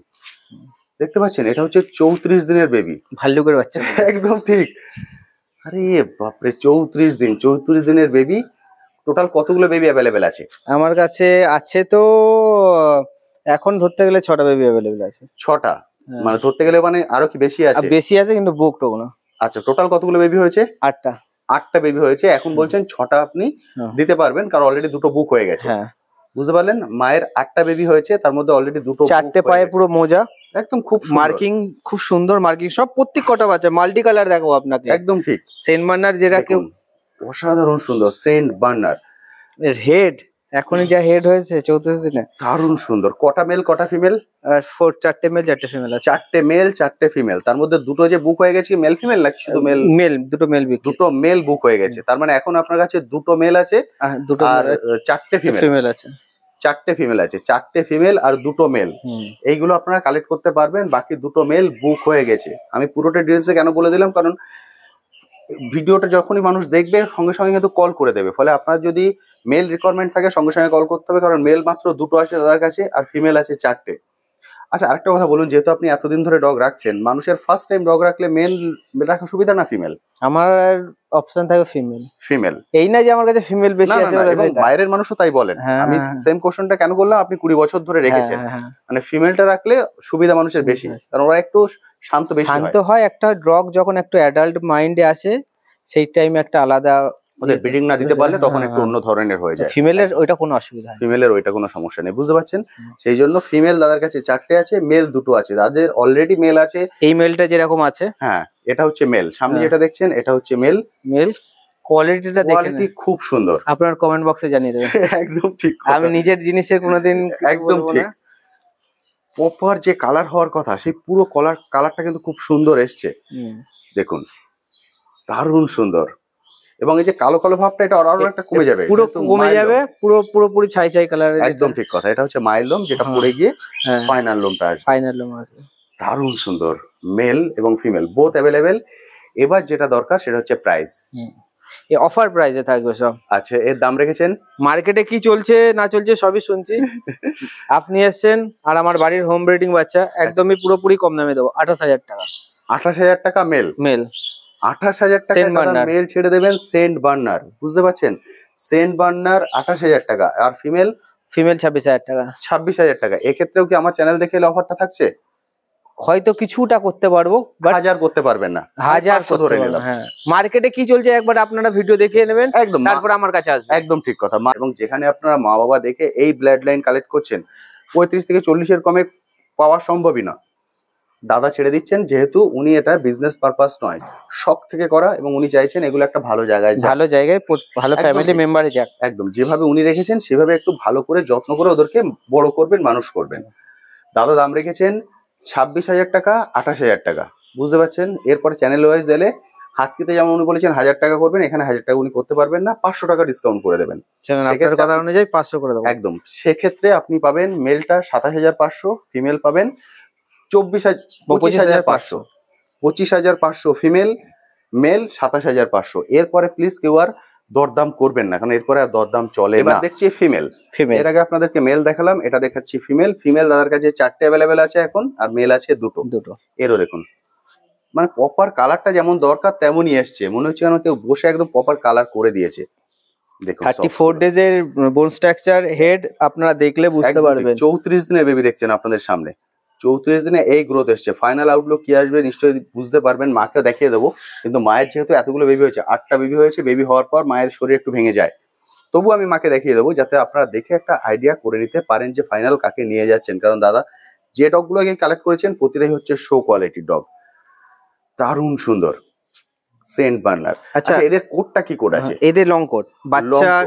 দেখতে পাচ্ছেন? এটা হচ্ছে 34 দিনের বেবি, ভাল্লুকের বাচ্চা। একদম ঠিক। আরে বাপরে, 34 দিন, 34 দিনের বেবি। টোটাল কতগুলো বেবি অ্যাভেলেবেল আছে? আমার কাছে আছে তো এখন ধরতে গেলে 6টা বেবি অ্যাভেলেবেল আছে। 6টা? মানে ধরতে গেলে মানে আরো কি বেশি আছে? বেশি আছে কিন্তু বুক টোক না। আচ্ছা, টোটাল কতগুলো বেবি হয়েছে? 8টা বেবি হয়েছে। এখন বলছেন 6টা আপনি দিতে পারবেন, কারণ অলরেডি 2টো বুক হয়ে গেছে। বুঝতে পারলেন? মায়ের 8টা বেবি হয়েছে, তার মধ্যে অলরেডি 2টো, 4টে পায়ে পুরো মোজা, একদম খুব মার্কিং, খুব সুন্দর মার্কিং সব। প্রত্যেক কটা বাচ্চা মাল্টি কালার দেখাবো আপনাকে। একদম ঠিক। সেন্ট বার্নার যেটা কেউ অসাধারণ সুন্দর সেন্ট বার্নার। হেড এখনই যা হেড হয়েছে 34 দিনে, দারুণ সুন্দর। কটা মেল কটা ফিমেল? 4টে মেল 4টে ফিমেল আছে। 4টে মেল 4টে ফিমেল। তার মধ্যে 2টো যে বুক হয়ে গেছে মেল ফিমেল নাকি শুধু মেল? দুটো মেল, 2টো মেল বুক হয়ে গেছে। তার মানে এখন আপনার কাছে 2টো মেল আছে আর 4টে ফিমেল আছে। 4টে ফিমেল আছে, 4টে ফিমেল আর 2টো মেল। এইগুলো আপনারা কালেক্ট করতে পারবেন। বাকি 2টো মেল বুক হয়ে গেছে। আমি পুরোটা ডিটেলসে কেন বলে দিলাম, কারণ ভিডিওটা যখনই মানুষ দেখবে সঙ্গে সঙ্গে কিন্তু কল করে দেবে। ফলে আপনার যদি মেল রিকোয়ারমেন্ট থাকে সঙ্গে সঙ্গে কল করতে হবে, কারণ মেল মাত্র 2টো আছে তাদের কাছে আর ফিমেল আছে 4টে। আচ্ছা, আরেকটা কথা বলুন, যেহেতু আপনি এতদিন ধরে ডগ রাখছেন, মানুষের ফার্স্ট টাইম ডগ রাখলে মেল রাখা সুবিধা না ফিমেল? আমার অপশন থাকে ফিমেল। এই না যে আমার কাছে ফিমেল বেশি আছে, এবং বাইরের মানুষও তাই বলেন। আমি সেম কোশ্চেনটা কেন করলাম, আপনি 20 বছর ধরে রেখেছেন, মানে ফিমেলটা রাখলে সুবিধা মানুষের বেশি, কারণ ওরা একটু শান্ত হয়। একটা ডগ যখন একটু অ্যাডাল্ট মাইন্ডে আসে সেই টাইমে একটা আলাদা, ওদের ব্রিডিং না দিতে পারলে তখন একটু অন্য ধরনের হয়ে যায়। ফিমেলের ওইটা কোনো অসুবিধা নেই, ফিমেলের ওইটা কোনো সমস্যা নেই। বুঝতে পারছেন? সেই জন্য ফিমেল দাদার কাছে 4টে আছে, মেল 2টো আছে। যাদের অলরেডি মেল আছে, এই মেলটা যেরকম আছে, হ্যাঁ এটা হচ্ছে মেল। সামনে যেটা দেখছেন এটা হচ্ছে মেল। কোয়ালিটি খুব সুন্দর। আপনার কমেন্ট বক্সে জানিয়ে দেবেন। একদম ঠিক। আমি নিজের জিনিসের কোনোদিন একদম ঠিক। প্রপার যে কালার হওয়ার কথা সেই পুরো কালারটা কিন্তু খুব সুন্দর এসছে। দেখুন, দারুণ সুন্দর। এবং এই যে কালো কালো ভাবটা, এটা আরো একটা কমে যাবে, পুরো কমে যাবে, পুরোপুরি ছাই কালার। একদম ঠিক কথা। এটা হচ্ছে মাইল লোম, যেটা পড়ে গিয়ে ফাইনাল লোমটা আসবে। ফাইনাল লোম আছে। দারুণ সুন্দর। মেল এবং ফিমেল বোথ অ্যাভেলেবেল। এবার যেটা দরকার সেটা হচ্ছে প্রাইস। এই অফার প্রাইসে থাকবে সব। আচ্ছা, এর দাম রেখেছেন? মার্কেটে কি চলছে না চলছে সবই শুনছি। আপনি এসেছেন আর আমার বাড়ির হোম ব্রিডিং বাচ্চা একদমই পুরোপুরি কম দামে দেবো, 28,000 টাকা। 28,000 টাকা মেল? 28,000 টাকা মেল ছেড়ে দেবেন সেন্ট বার্নার। বুঝতে পারছেন? সেন্ট বার্নার 28,000 টাকা, আর ফিমেল ফিমেল 26,000 টাকা। 26,000 টাকা। এক্ষেত্রেও কি আমার চ্যানেল দেখে এলে অফারটা থাকছে? হয়তো কিছুটা করতে পারবো, বাট 1000 করতে পারবেন না, 1000 500 ধরে নিলাম। হ্যাঁ, মার্কেটে কি চলছে একবার আপনারা ভিডিও দেখিয়ে নেবেন, একদম তারপর আমার কাছে আসবে। একদম ঠিক কথা। এবং যেখানে আপনারা মা বাবা দেখে এই ব্লাড লাইন কালেক্ট করছেন, 35 থেকে 40 এর কমে পাওয়া সম্ভবই না। দাদা ছেড়ে দিচ্ছেন, যেহেতু উনি এটা বিজনেস পারপাস নয়, শখ থেকে করা, এবং উনি চাইছেন এগুলো একটা ভালো জায়গায় যাক, ভালো জায়গায় ভালো একদম ফ্যামিলি ঠিক। মেম্বারে যাক। একদম যেভাবে উনি রেখেছেন সেভাবে একটু ভালো করে যত্ন করে ওদেরকে বড় করবেন, মানুষ করবেন। দাদা দাম রেখেছেন 26,000 টাকা, 28,000 টাকা, বুঝতে পারছেন। এরপরে চ্যানেল ওয়াইজ এলে হাস্কিতে যেমন উনি বলেছেন 1000 টাকা করবেন, এখানে 1000 টাকা উনি করতে পারবেন না, 500 টাকা ডিসকাউন্ট করে দেবেন। আপনার কথা অনুযায়ী 500 করে দেবো। একদম। সেক্ষেত্রে আপনি পাবেন মেলটা 27,500, ফিমেল পাবেন 25,500, 25,500 ফিমেল, মেল 27,500। এরপরে প্লিজ কেউ আর দরদাম করবেন না, কারণ এরপরে আর দরদাম চলে না। এবার দেখছি ফিমেল। এর আগে আপনাদেরকে মেল দেখালাম, এটা দেখাচ্ছি ফিমেল। ফিমেল দাদার কাছে 4টে অ্যাভেলেবেল আছে এখন, আর মেল আছে দুটো। এরও দেখুন, মানে প্রপার কালারটা যেমন দরকার তেমনই এসছে, মনে হচ্ছে যেন কেউ বসে একদম প্রপার কালার করে দিয়েছে। দেখুন 34 ডেজ এর বোন স্ট্রাকচার হেড, আপনারা দেখলে বুঝতে পারবেন। 34 দিনের বেবি দেখছেন আপনাদের সামনে, 34 দিনে এই গ্রোথ এসছে। ফাইনাল আউটলুক কি আসবে নিশ্চয়ই বুঝতে পারবেন, মাকে দেখিয়ে দেবো। কিন্তু মায়ের যেহেতু এতগুলো বেবি হয়েছে, 8টা বেবি হয়েছে, বেবি হওয়ার পর মায়ের শরীর একটু ভেঙে যায়, তবু আমি মাকে দেখিয়ে দেবো, যাতে আপনারা দেখে একটা আইডিয়া করে নিতে পারেন যে ফাইনাল কাকে নিয়ে যাচ্ছেন। কারণ দাদা যে ডগগুলোকে কালেক্ট করেছেন প্রতিটাই হচ্ছে শো কোয়ালিটির ডগ, দারুণ সুন্দর, সেন্ট বার্নার। আচ্ছা, এদের কোডটা কি কোড আছে? এদের লং কোড, বাচ্চার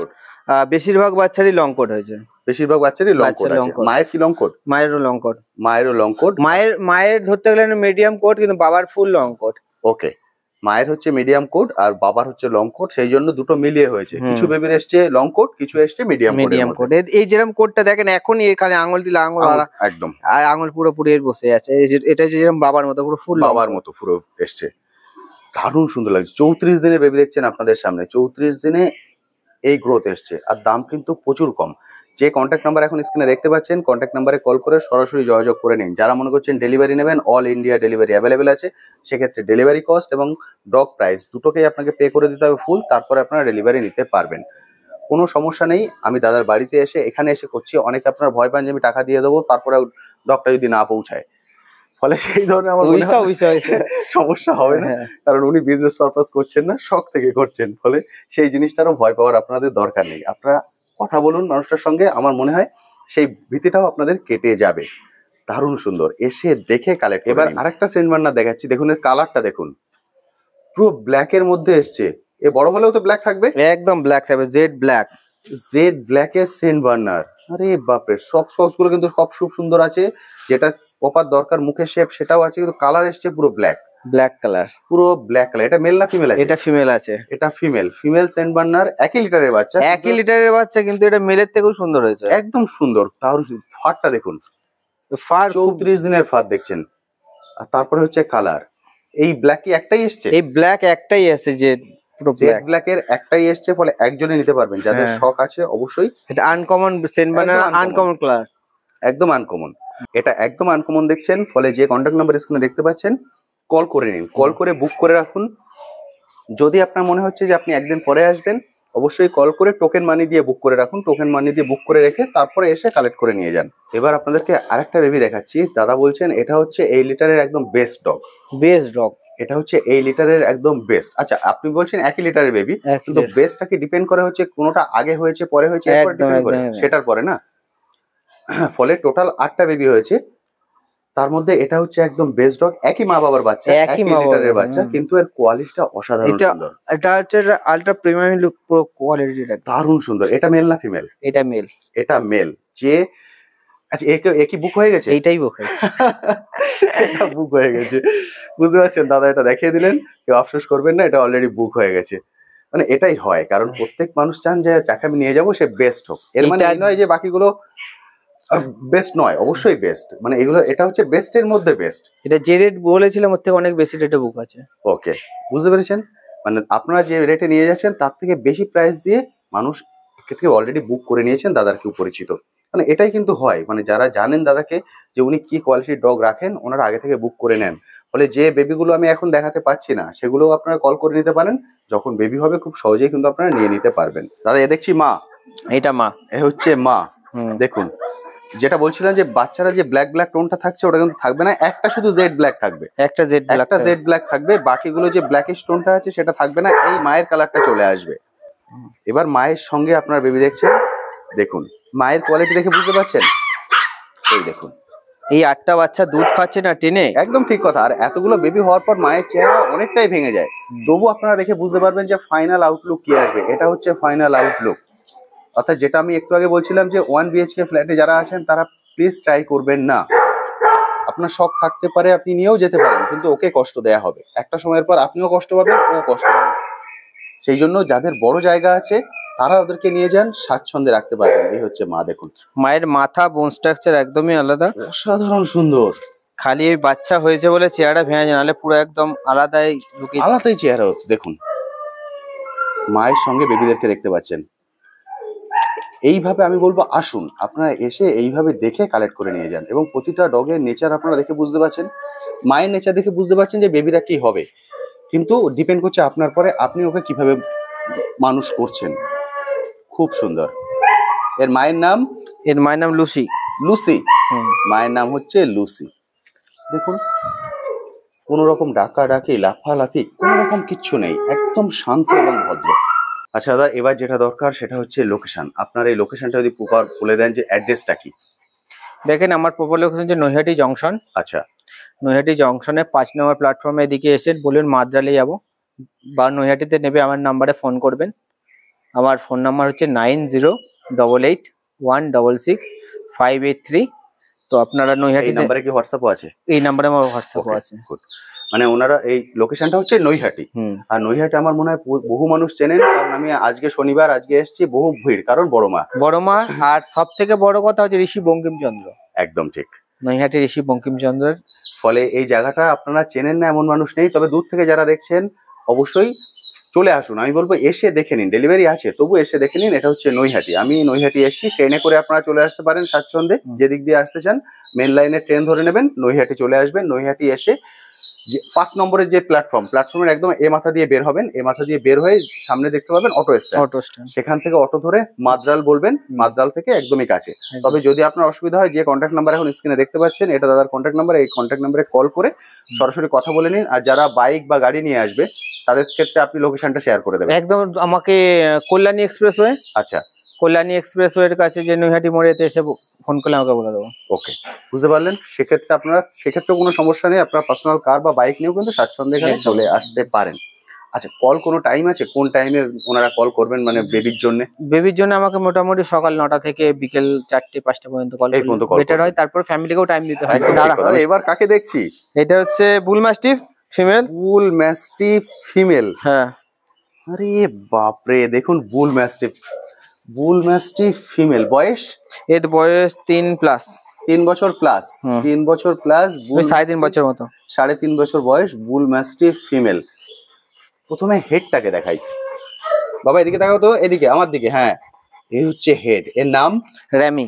বেশিরভাগ বাচ্চারই লং কোড হয়েছে, বেশিরভাগ বাচ্চারই লং কোড আছে। মায়ের কি লং কোড? মায়েরও লং কোড। মায়েরও লং কোড। মায়ের ধরতে গেলে মিডিয়াম কোড, কিন্তু বাবার ফুল লং কোড। ওকে, মায়ের হচ্ছে মিডিয়াম কোড আর বাবার হচ্ছে লং কোড, সেই জন্য দুটো মিলিয়ে হয়েছে। কিছু বেবির এসছে লং কোড, কিছু এসছে মিডিয়াম কোড। এই যেরকম কোডটা দেখেন এখনই, এখানে আঙুল দিলে আঙুল একদম, আর আঙুল পুরোপুরি এর বসে আছে। এটা যেরকম বাবার মতো পুরো ফুল বাবার মতো পুরো এসছে, দারুণ সুন্দর লাগছে। 34 দিনের বেবি দেখছেন আপনাদের সামনে, 34 দিনে এই গ্রোথ এসছে। আর দাম কিন্তু প্রচুর কম। যে কন্ট্যাক্ট নাম্বার এখন স্ক্রিনে দেখতে পাচ্ছেন, কন্ট্যাক্ট নাম্বারে কল করে সরাসরি যোগাযোগ করে নিন। যারা মনে করছেন ডেলিভারি নেবেন, অল ইন্ডিয়া ডেলিভারি অ্যাভেলেবেল আছে। সেক্ষেত্রে ডেলিভারি কস্ট এবং ডগ প্রাইস দুটোকেই আপনাকে পে করে দিতে হবে ফুল, তারপরে আপনারা ডেলিভারি নিতে পারবেন। কোনো সমস্যা নেই, আমি দাদার বাড়িতে এসে এখানে এসে করছি। অনেকে আপনারা ভয় পান যে আমি টাকা দিয়ে দেবো, তারপরে ডগটা যদি না পৌঁছায়, ফলে সেই ধরনের আমার সমস্যা হবে না। কারণ উনি বিজনেস পারপাস করছেন না, শখ থেকে করছেন, ফলে সেই জিনিসটারও ভয় পাওয়ার আপনাদের দরকার নেই। আপনারা কথা বলুন মানুষটার সঙ্গে, আমার মনে হয় সেই ভীতিটাও আপনাদের কেটে যাবে। দারুণ সুন্দর, এসে দেখে কালেক্ট। এবার আরেকটা সেন্ট বার্নার দেখাচ্ছি, দেখুন এর কালারটা দেখুন, পুরো ব্ল্যাক এর মধ্যে এসছে। এ বড় হলেও তো ব্ল্যাক থাকবে, একদম ব্ল্যাক থাকবে, জেড ব্ল্যাক এর সেন্ট বার্নার। আরে বাপরে, সব সক্স গুলো কিন্তু সব খুব সুন্দর আছে, যেটা প্রপার দরকার মুখের শেপ সেটাও আছে, কিন্তু কালার এসছে পুরো ব্ল্যাক কালার, পুরো ব্ল্যাক কালার। এটা মেল না ফিমেল আছে? এটা ফিমেল আছে। এটা ফিমেল সেন্ট বার্নার, 1 লিটারের বাচ্চা, 1 লিটারের বাচ্চা, কিন্তু এটা মেলের থেকেও সুন্দর হয়েছে, একদম সুন্দর। তার ফারটা দেখুন, ফার 34 দিনের ফার দেখছেন। আর তারপরে হচ্ছে কালার, এই ব্ল্যাক কি একটাই এসছে? এই ব্ল্যাক একটাই আছে, যে ব্ল্যাক এর একটাই এসছে, ফলে একজনে নিতে পারবেন। যাদের শখ আছে অবশ্যই। এটা uncommon Saint Bernard, uncommon colour, একদম আনকমন। এটা একদম আনকমন দেখছেন, ফলে যে কন্ট্যাক্ট নাম্বার স্ক্রিনে দেখতে পাচ্ছেন, কল করে নিন, কল করে বুক করে রাখুন। যদি আপনার মনে হচ্ছে যে আপনি একদিন পরে আসবেন, অবশ্যই কল করে টোকেন মানি দিয়ে বুক করে রাখুন। টোকেন মানি দিয়ে বুক করে রেখে তারপরে এসে কালেক্ট করে নিয়ে যান। এবার আপনাদেরকে আরেকটা বেবি দেখাচ্ছি। দাদা বলছেন এটা হচ্ছে এই লিটারের একদম বেস্ট ডগ। এটা হচ্ছে এই লিটারের একদম বেস্ট। আচ্ছা, আপনি বলছেন 1 লিটারের বেবি, কিন্তু বেস্টটাকে ডিপেন্ড করে হচ্ছে কোনোটা আগে হয়েছে পরে হয়েছে, এরপর ডিপেন্ড করে সেটার পরে না। ফলে টোটাল 8টা বেবি হয়েছে, তার মধ্যে এটা হচ্ছে একদম বেস্ট ডগ। একই মা বাবার বাচ্চা, একই লিটারের বাচ্চা, কিন্তু এর কোয়ালিটিটা অসাধারণ সুন্দর। এটা হচ্ছে ultra premium look pro quality, দারুণ সুন্দর। এটা মেল না ফিমেল? এটা মেল। যে আচ্ছা, একই বুক হয়ে গেছে? এইটাই বুক হয়েছে, এটা বুক হয়ে গেছে, বুঝতে পারছেন? দাদা এটা দেখিয়ে দিলেন, কেউ আফসোস করবেন না, এটা অলরেডি বুক হয়ে গেছে। মানে এটাই হয়, কারণ প্রত্যেক মানুষ চান যে যাকে আমি নিয়ে যাবো সে বেস্ট হোক। এর মানে এই নয় যে বাকিগুলো বেস্ট নয়, অবশ্যই বেস্ট। মানে এগুলো, এটা হচ্ছে বেস্টের মধ্যে বেস্ট। এটা যে রেট বলেছিলাম ওর থেকে অনেক বেশি রেটে বুক আছে। ওকে, বুঝতে পেরেছেন? মানে আপনারা যে রেটে নিয়ে যাচ্ছেন তার থেকে বেশি প্রাইস দিয়ে মানুষ অলরেডি বুক করে নিয়েছেন দাদার কেউ পরিচিত। মানে এটাই কিন্তু হয়, মানে যারা জানেন দাদাকে যে উনি কি কোয়ালিটির ডগ রাখেন, ওনারা আগে থেকে বুক করে নেন। ফলে যে বেবিগুলো আমি এখন দেখাতে পাচ্ছি না, সেগুলো আপনারা কল করে নিতে পারেন। যখন বেবি হবে খুব সহজেই কিন্তু আপনারা নিয়ে নিতে পারবেন। দাদা এ দেখছি মা, এটা মা, এ হচ্ছে মা। দেখুন, যেটা বলছিলাম যে বাচ্চারা যে ব্ল্যাক ব্ল্যাক টোনটা থাকছে ওটা কিন্তু থাকবে না, একটা শুধু জেড ব্ল্যাক থাকবে, একটা জেড ব্ল্যাক থাকবে, বাকিগুলো যে ব্ল্যাকিশ টোনটা আছে সেটা থাকবে না, এই মায়ের কালারটা চলে আসবে। এবার মায়ের সঙ্গে আপনার বেবি দেখছেন, দেখুন মায়ের কোয়ালিটি দেখে বুঝতে পারছেন, এই দেখুন এই 8টা বাচ্চা দুধ খাচ্ছে না টেনে, একদম ঠিক কথা। আর এতগুলো বেবি হওয়ার পর মায়ের চেহারা অনেকটাই ভেঙে যায়, তবু আপনারা দেখে বুঝতে পারবেন যে ফাইনাল আউটলুক কি আসবে। এটা হচ্ছে ফাইনাল আউটলুক, অর্থাৎ যেটা আমি একটু আগে বলছিলাম যে 1 BHK ফ্ল্যাটে যারা আছেন তারা প্লিজ ট্রাই করবেন না। আপনার শখ থাকতে পারে, আপনি নিয়েও যেতে পারেন, কিন্তু ওকে কষ্ট দেয়া হবে, একটা সময়ের পর আপনিও কষ্ট পাবেন, ও কষ্ট পাবে। সেই জন্য যাদের বড় জায়গা আছে তারা ওদেরকে নিয়ে যান, স্বাচ্ছন্দ্যে রাখতে পারবেন। এই হচ্ছে মা, দেখুন মায়ের মাথা বোন স্ট্রাকচার একদমই আলাদা, অসাধারণ সুন্দর। খালি এই বাচ্চা হয়েছে বলে চেহারা ভেঙে যায়, নাহলে পুরো একদম আলাদাই লুকিয়ে, আলাদাই চেহারা হতো। দেখুন মায়ের সঙ্গে বেবিদেরকে দেখতে পাচ্ছেন, এইভাবে আমি বলবো আসুন আপনারা এসে এইভাবে দেখে কালেক্ট করে নিয়ে যান। এবং প্রতিটা ডগের নেচার আপনারা দেখে বুঝতে পারছেন, মায়ের নেচার দেখে বুঝতে পারছেন যে বেবিরা কি হবে, কিন্তু ডিপেন্ড করছে আপনার পরে, আপনি ওকে কিভাবে মানুষ করছেন। খুব সুন্দর। এর মায়ের নাম লুসি। লুসি, মায়ের নাম হচ্ছে লুসি। দেখুন কোন রকম ডাকাডাকি লাফালাফি কোন রকম কিচ্ছু নেই, একদম শান্ত এবং ভদ্র। আচ্ছা দাদা, এবার যেটা দরকার সেটা হচ্ছে লোকেশন। আপনার এই লোকেশনটা যদি প্রপার বলে দেন যে অ্যাড্রেসটা কি। দেখেন আমার প্রপার লোকেশন যে নৈহাটি জংশন। আচ্ছা, নৈহাটি জংশনে 5 নম্বর প্ল্যাটফর্মে এদিকে এসে বলুন মাদ্রালে যাব, বা নৈহাটিতে নেবে আমার নাম্বারে ফোন করবেন। আমার ফোন নাম্বার হচ্ছে 9088166583। তো আপনারা নৈহাটি নাম্বারে কি হোয়াটসঅ্যাপও আছে? এই নাম্বারে আমার হোয়াটসঅ্যাপও আছে। মানে ওনারা এই লোকেশনটা হচ্ছে নৈহাটি। আর নৈহাটি আমার মনে হয় বহু মানুষ চেনেন, কারণ আমি আজকে শনিবার, আজকে এসেছি, বহু ভিড়, কারণ বড় মা। আর সব থেকে বড় কথা হচ্ছে ঋষি বঙ্কিমচন্দ্র। একদম ঠিক, নৈহাটি ঋষি বঙ্কিমচন্দ্রের। ফলে এই জায়গাটা আপনারা চেনেন না এমন মানুষ নেই, তবে দূর থেকে যারা দেখছেন অবশ্যই চলে আসুন। আমি বলবো এসে দেখে নিন, ডেলিভারি আছে তবু এসে দেখে নিন। এটা হচ্ছে নৈহাটি, আমি নৈহাটি এসেছি, ট্রেনে করে আপনারা চলে আসতে পারেন স্বাচ্ছন্দ্যে, যেদিক দিয়ে আসতে চান মেন লাইনের ট্রেন ধরে নেবেন, নৈহাটি চলে আসবেন। নৈহাটি এসে যে 5 নম্বরের যে প্ল্যাটফর্মের একদম এ মাথা দিয়ে বের হবেন, এ মাথা দিয়ে বের হয়ে সামনে দেখতে পাবেন অটো স্ট্যান্ড, সেখান থেকে অটো ধরে মাদ্রাল বলবেন, মাদ্রাল থেকে একদমই কাছে। তবে যদি আপনার অসুবিধা হয়, যে কন্ট্যাক্ট নাম্বার এখন স্ক্রিনে দেখতে পাচ্ছেন এটা দাদার কন্ট্যাক্ট নাম্বার, এই কন্ট্যাক্ট নাম্বারে কল করে সরাসরি কথা বলে নিন। আর যারা বাইক বা গাড়ি নিয়ে আসবে তাদের ক্ষেত্রে আপনি লোকেশনটা শেয়ার করে দেবেন। একদম আমাকে কল্যাণী এক্সপ্রেসওয়ে, আচ্ছা কল্যাণী এক্সপ্রেসওয়ের কাছে যে নৈহাটি মোড়েতে এসে ফোন করলে আমাকে বলে দেবো। ওকে, বুঝতে পারলেন। সেক্ষেত্রে কোনো সমস্যা নেই, আপনার পার্সোনাল কার বা বাইক নিয়েও কিন্তু স্বাচ্ছন্দ্যে এখানে চলে আসতে পারেন। আচ্ছা, কল কোনো টাইম আছে? কোন টাইমে ওনারা কল করবেন, মানে বেবির জন্য? বেবির জন্য আমাকে মোটামুটি সকাল 9টা থেকে বিকেল 4টে-5টা পর্যন্ত কল করলে বেটার হয়, তারপর ফ্যামিলিকেও টাইম দিতে হয়। এবার কাকে দেখছি? এটা হচ্ছে বুল ম্যাস্টিফ ফিমেল। বুল ম্যাস্টিফ ফিমেল, হ্যাঁ। আরে বাপরে, দেখুন বুল ম্যাস্টিফ ফিমেল। বয়স? এর বয়স 3+। 3 বছর প্লাস। 3 বছর প্লাস, 3.5 বছর মতো, 3.5 বছর বয়স, বুল ম্যাস্টিফ ফিমেল। প্রথমে হেডটাকে দেখাই, বাবা এদিকে তাকাও তো, এদিকে আমার দিকে। হ্যাঁ, এই হচ্ছে হেড। এর নাম র্যামি।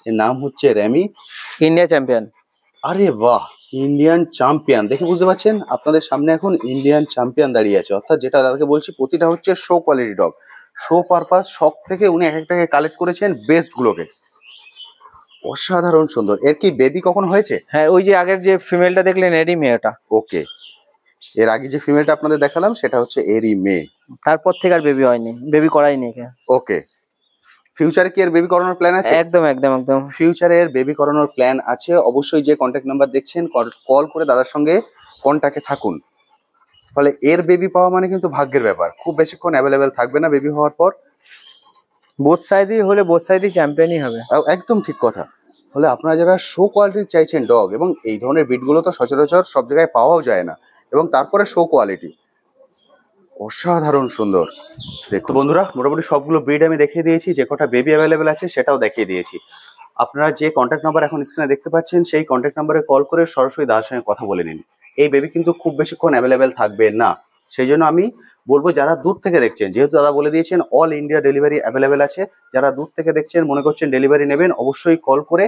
এর নাম হচ্ছে র্যামি, ইন্ডিয়া চ্যাম্পিয়ন। আরে বাহ, ইন্ডিয়ান চ্যাম্পিয়ন। দেখে বুঝতে পারছেন আপনাদের সামনে এখন ইন্ডিয়ান চ্যাম্পিয়ন দাঁড়িয়ে আছে, অর্থাৎ যেটা দাদাকে বলছি প্রতিটা হচ্ছে show quality dog, show purpose. শখ থেকে উনি এক একটাকে কালেক্ট করেছেন বেস্ট গুলোকে, অসাধারণ সুন্দর। এর কি বেবি কখন হয়েছে? হ্যাঁ, ওই যে আগের যে ফিমেলটা দেখলেন এরই মেয়েটা। ওকে, এর আগে যে ফিমেলটা আপনাদের দেখালাম সেটা হচ্ছে এরই মেয়ে, তারপর থেকে আর বেবি হয়নি, বেবি করাইনি। ওকে, ফিউচারে কি এর বেবি করানোর প্ল্যান আছে? একদম। ফিউচারে এর বেবি করানোর প্ল্যান আছে। অবশ্যই যে কন্ট্যাক্ট নাম্বার দেখছেন কল করে দাদার সঙ্গে কন্ট্যাক্টে থাকুন। ফলে এর বেবি পাওয়া মানে কিন্তু ভাগ্যের ব্যাপার, খুব বেশিক্ষণ অ্যাভেলেবেল থাকবে না বেবি হওয়ার পর। বোথ সাইডই চ্যাম্পিয়নই হবে। একদম ঠিক কথা। ফলে আপনারা যারা শো কোয়ালিটি চাইছেন ডগ, এবং এই ধরনের ব্রিডগুলো তো সচরাচর সব জায়গায় পাওয়াও যায় না, এবং তারপরে শো কোয়ালিটি, অসাধারণ সুন্দর। দেখুন বন্ধুরা, মোটামুটি সবগুলো ব্রিড আমি দেখিয়ে দিয়েছি, যে কটা বেবি অ্যাভেলেবেল আছে সেটাও দেখিয়ে দিয়েছি। আপনারা যে কন্ট্যাক্ট নাম্বার এখন স্ক্রিনে দেখতে পাচ্ছেন সেই কন্ট্যাক্ট নাম্বারে কল করে সরাসরি দাদার সঙ্গে কথা বলে নিন। এই বেবি কিন্তু খুব বেশিক্ষণ অ্যাভেলেবেল থাকবে না, সেই জন্য আমি বলবো যারা দূর থেকে দেখছেন, যেহেতু দাদা বলে দিয়েছেন অল ইন্ডিয়া ডেলিভারি অ্যাভেলেবেল আছে, যারা দূর থেকে দেখছেন মনে করছেন ডেলিভারি নেবেন, অবশ্যই কল করে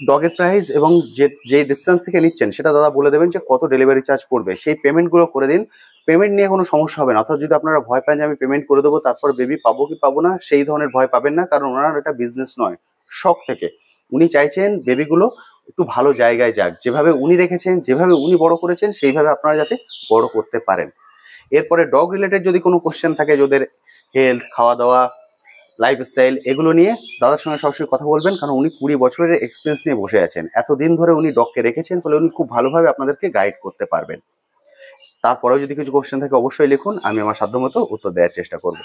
ডগের প্রাইস এবং যে ডিস্টেন্স থেকে নিচ্ছেন সেটা দাদা বলে দেবেন যে কত ডেলিভারি চার্জ পড়বে, সেই পেমেন্টগুলো করে দিন। পেমেন্ট নিয়ে কোনো সমস্যা হবে না। অর্থাৎ যদি আপনারা ভয় পান যে আমি পেমেন্ট করে দেবো তারপর বেবি পাবো কি পাবো না, সেই ধরনের ভয় পাবেন না, কারণ ওনার এটা বিজনেস নয়, শখ থেকে উনি চাইছেন বেবিগুলো একটু ভালো জায়গায় যাক, যেভাবে উনি রেখেছেন, যেভাবে উনি বড় করেছেন সেইভাবে আপনারা যাতে বড় করতে পারেন। এরপরে ডগ রিলেটেড যদি কোনো কোশ্চেন থাকে, যাদের হেলথ, খাওয়া দাওয়া, লাইফস্টাইল, এগুলো নিয়ে দাদার সঙ্গে সরাসরি কথা বলবেন, কারণ উনি 20 বছরের এক্সপিরিয়েন্স নিয়ে বসে আছেন, এতদিন ধরে উনি ডগকে রেখেছেন, ফলে উনি খুব ভালোভাবে আপনাদেরকে গাইড করতে পারবেন। তারপরেও যদি কিছু কোশ্চেন থাকে অবশ্যই লিখুন, আমি আমার সাধ্যমতো উত্তর দেওয়ার চেষ্টা করবো।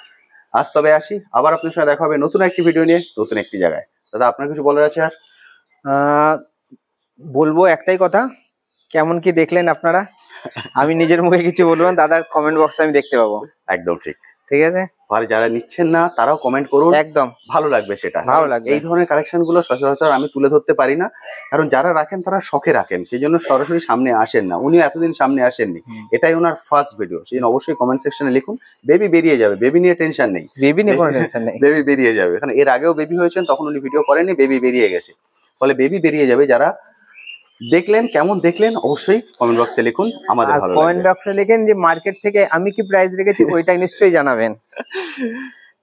আজ তবে আসি, আবার আপনার সঙ্গে দেখা হবে নতুন একটি ভিডিও নিয়ে, নতুন একটি জায়গায়। দাদা আপনার কিছু বলার আছে আর? বলবো একটাই কথা, কেমন কি দেখলেন আপনারা? আমি নিজের মুখে কিছু বলবো না, দাদার কমেন্ট বক্সে আমি দেখতে পাবো। একদম ঠিক, ঠিক আছে। আর যারা নিচ্ছেন না তারাও কমেন্ট করুন, একদম ভালো লাগবে, সেটা ভালো লাগবে। এই ধরনের কালেকশন গুলো সচরাচর আমি তুলে ধরতে পারি না, কারণ যারা রাখেন তারা শখে রাখেন, সেই জন্য সরাসরি সামনে আসেন না, উনিও এতদিন সামনে আসেননি, এটাই ওনার ফার্স্ট ভিডিও, সেই জন্য অবশ্যই কমেন্ট সেকশনে লিখুন। বেবি বেরিয়ে যাবে, বেবি নিয়ে টেনশন নেই, বেবি নিয়ে কোনো টেনশন নেই, বেবি বেরিয়ে যাবে, কারণ এর আগেও বেবি হয়েছেন, তখন উনি ভিডিও করেননি, বেবি বেরিয়ে গেছে, ফলে বেবি বেরিয়ে যাবে। যারা দেখলেন, কেমন দেখলেন অবশ্যই কমেন্ট বক্সে লিখুন, আমাদের ভালো লাগবে। কমেন্ট বক্সে লিখেন যে মার্কেট থেকে আমি কি প্রাইস রেখেছি ওইটা নিশ্চয়ই জানাবেন।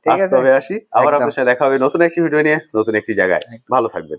ঠিক আছে, তবে আসি, আবার আপনার সাথে দেখা হবে নতুন একটি ভিডিও নিয়ে, নতুন একটি জায়গায়। ভালো থাকবেন।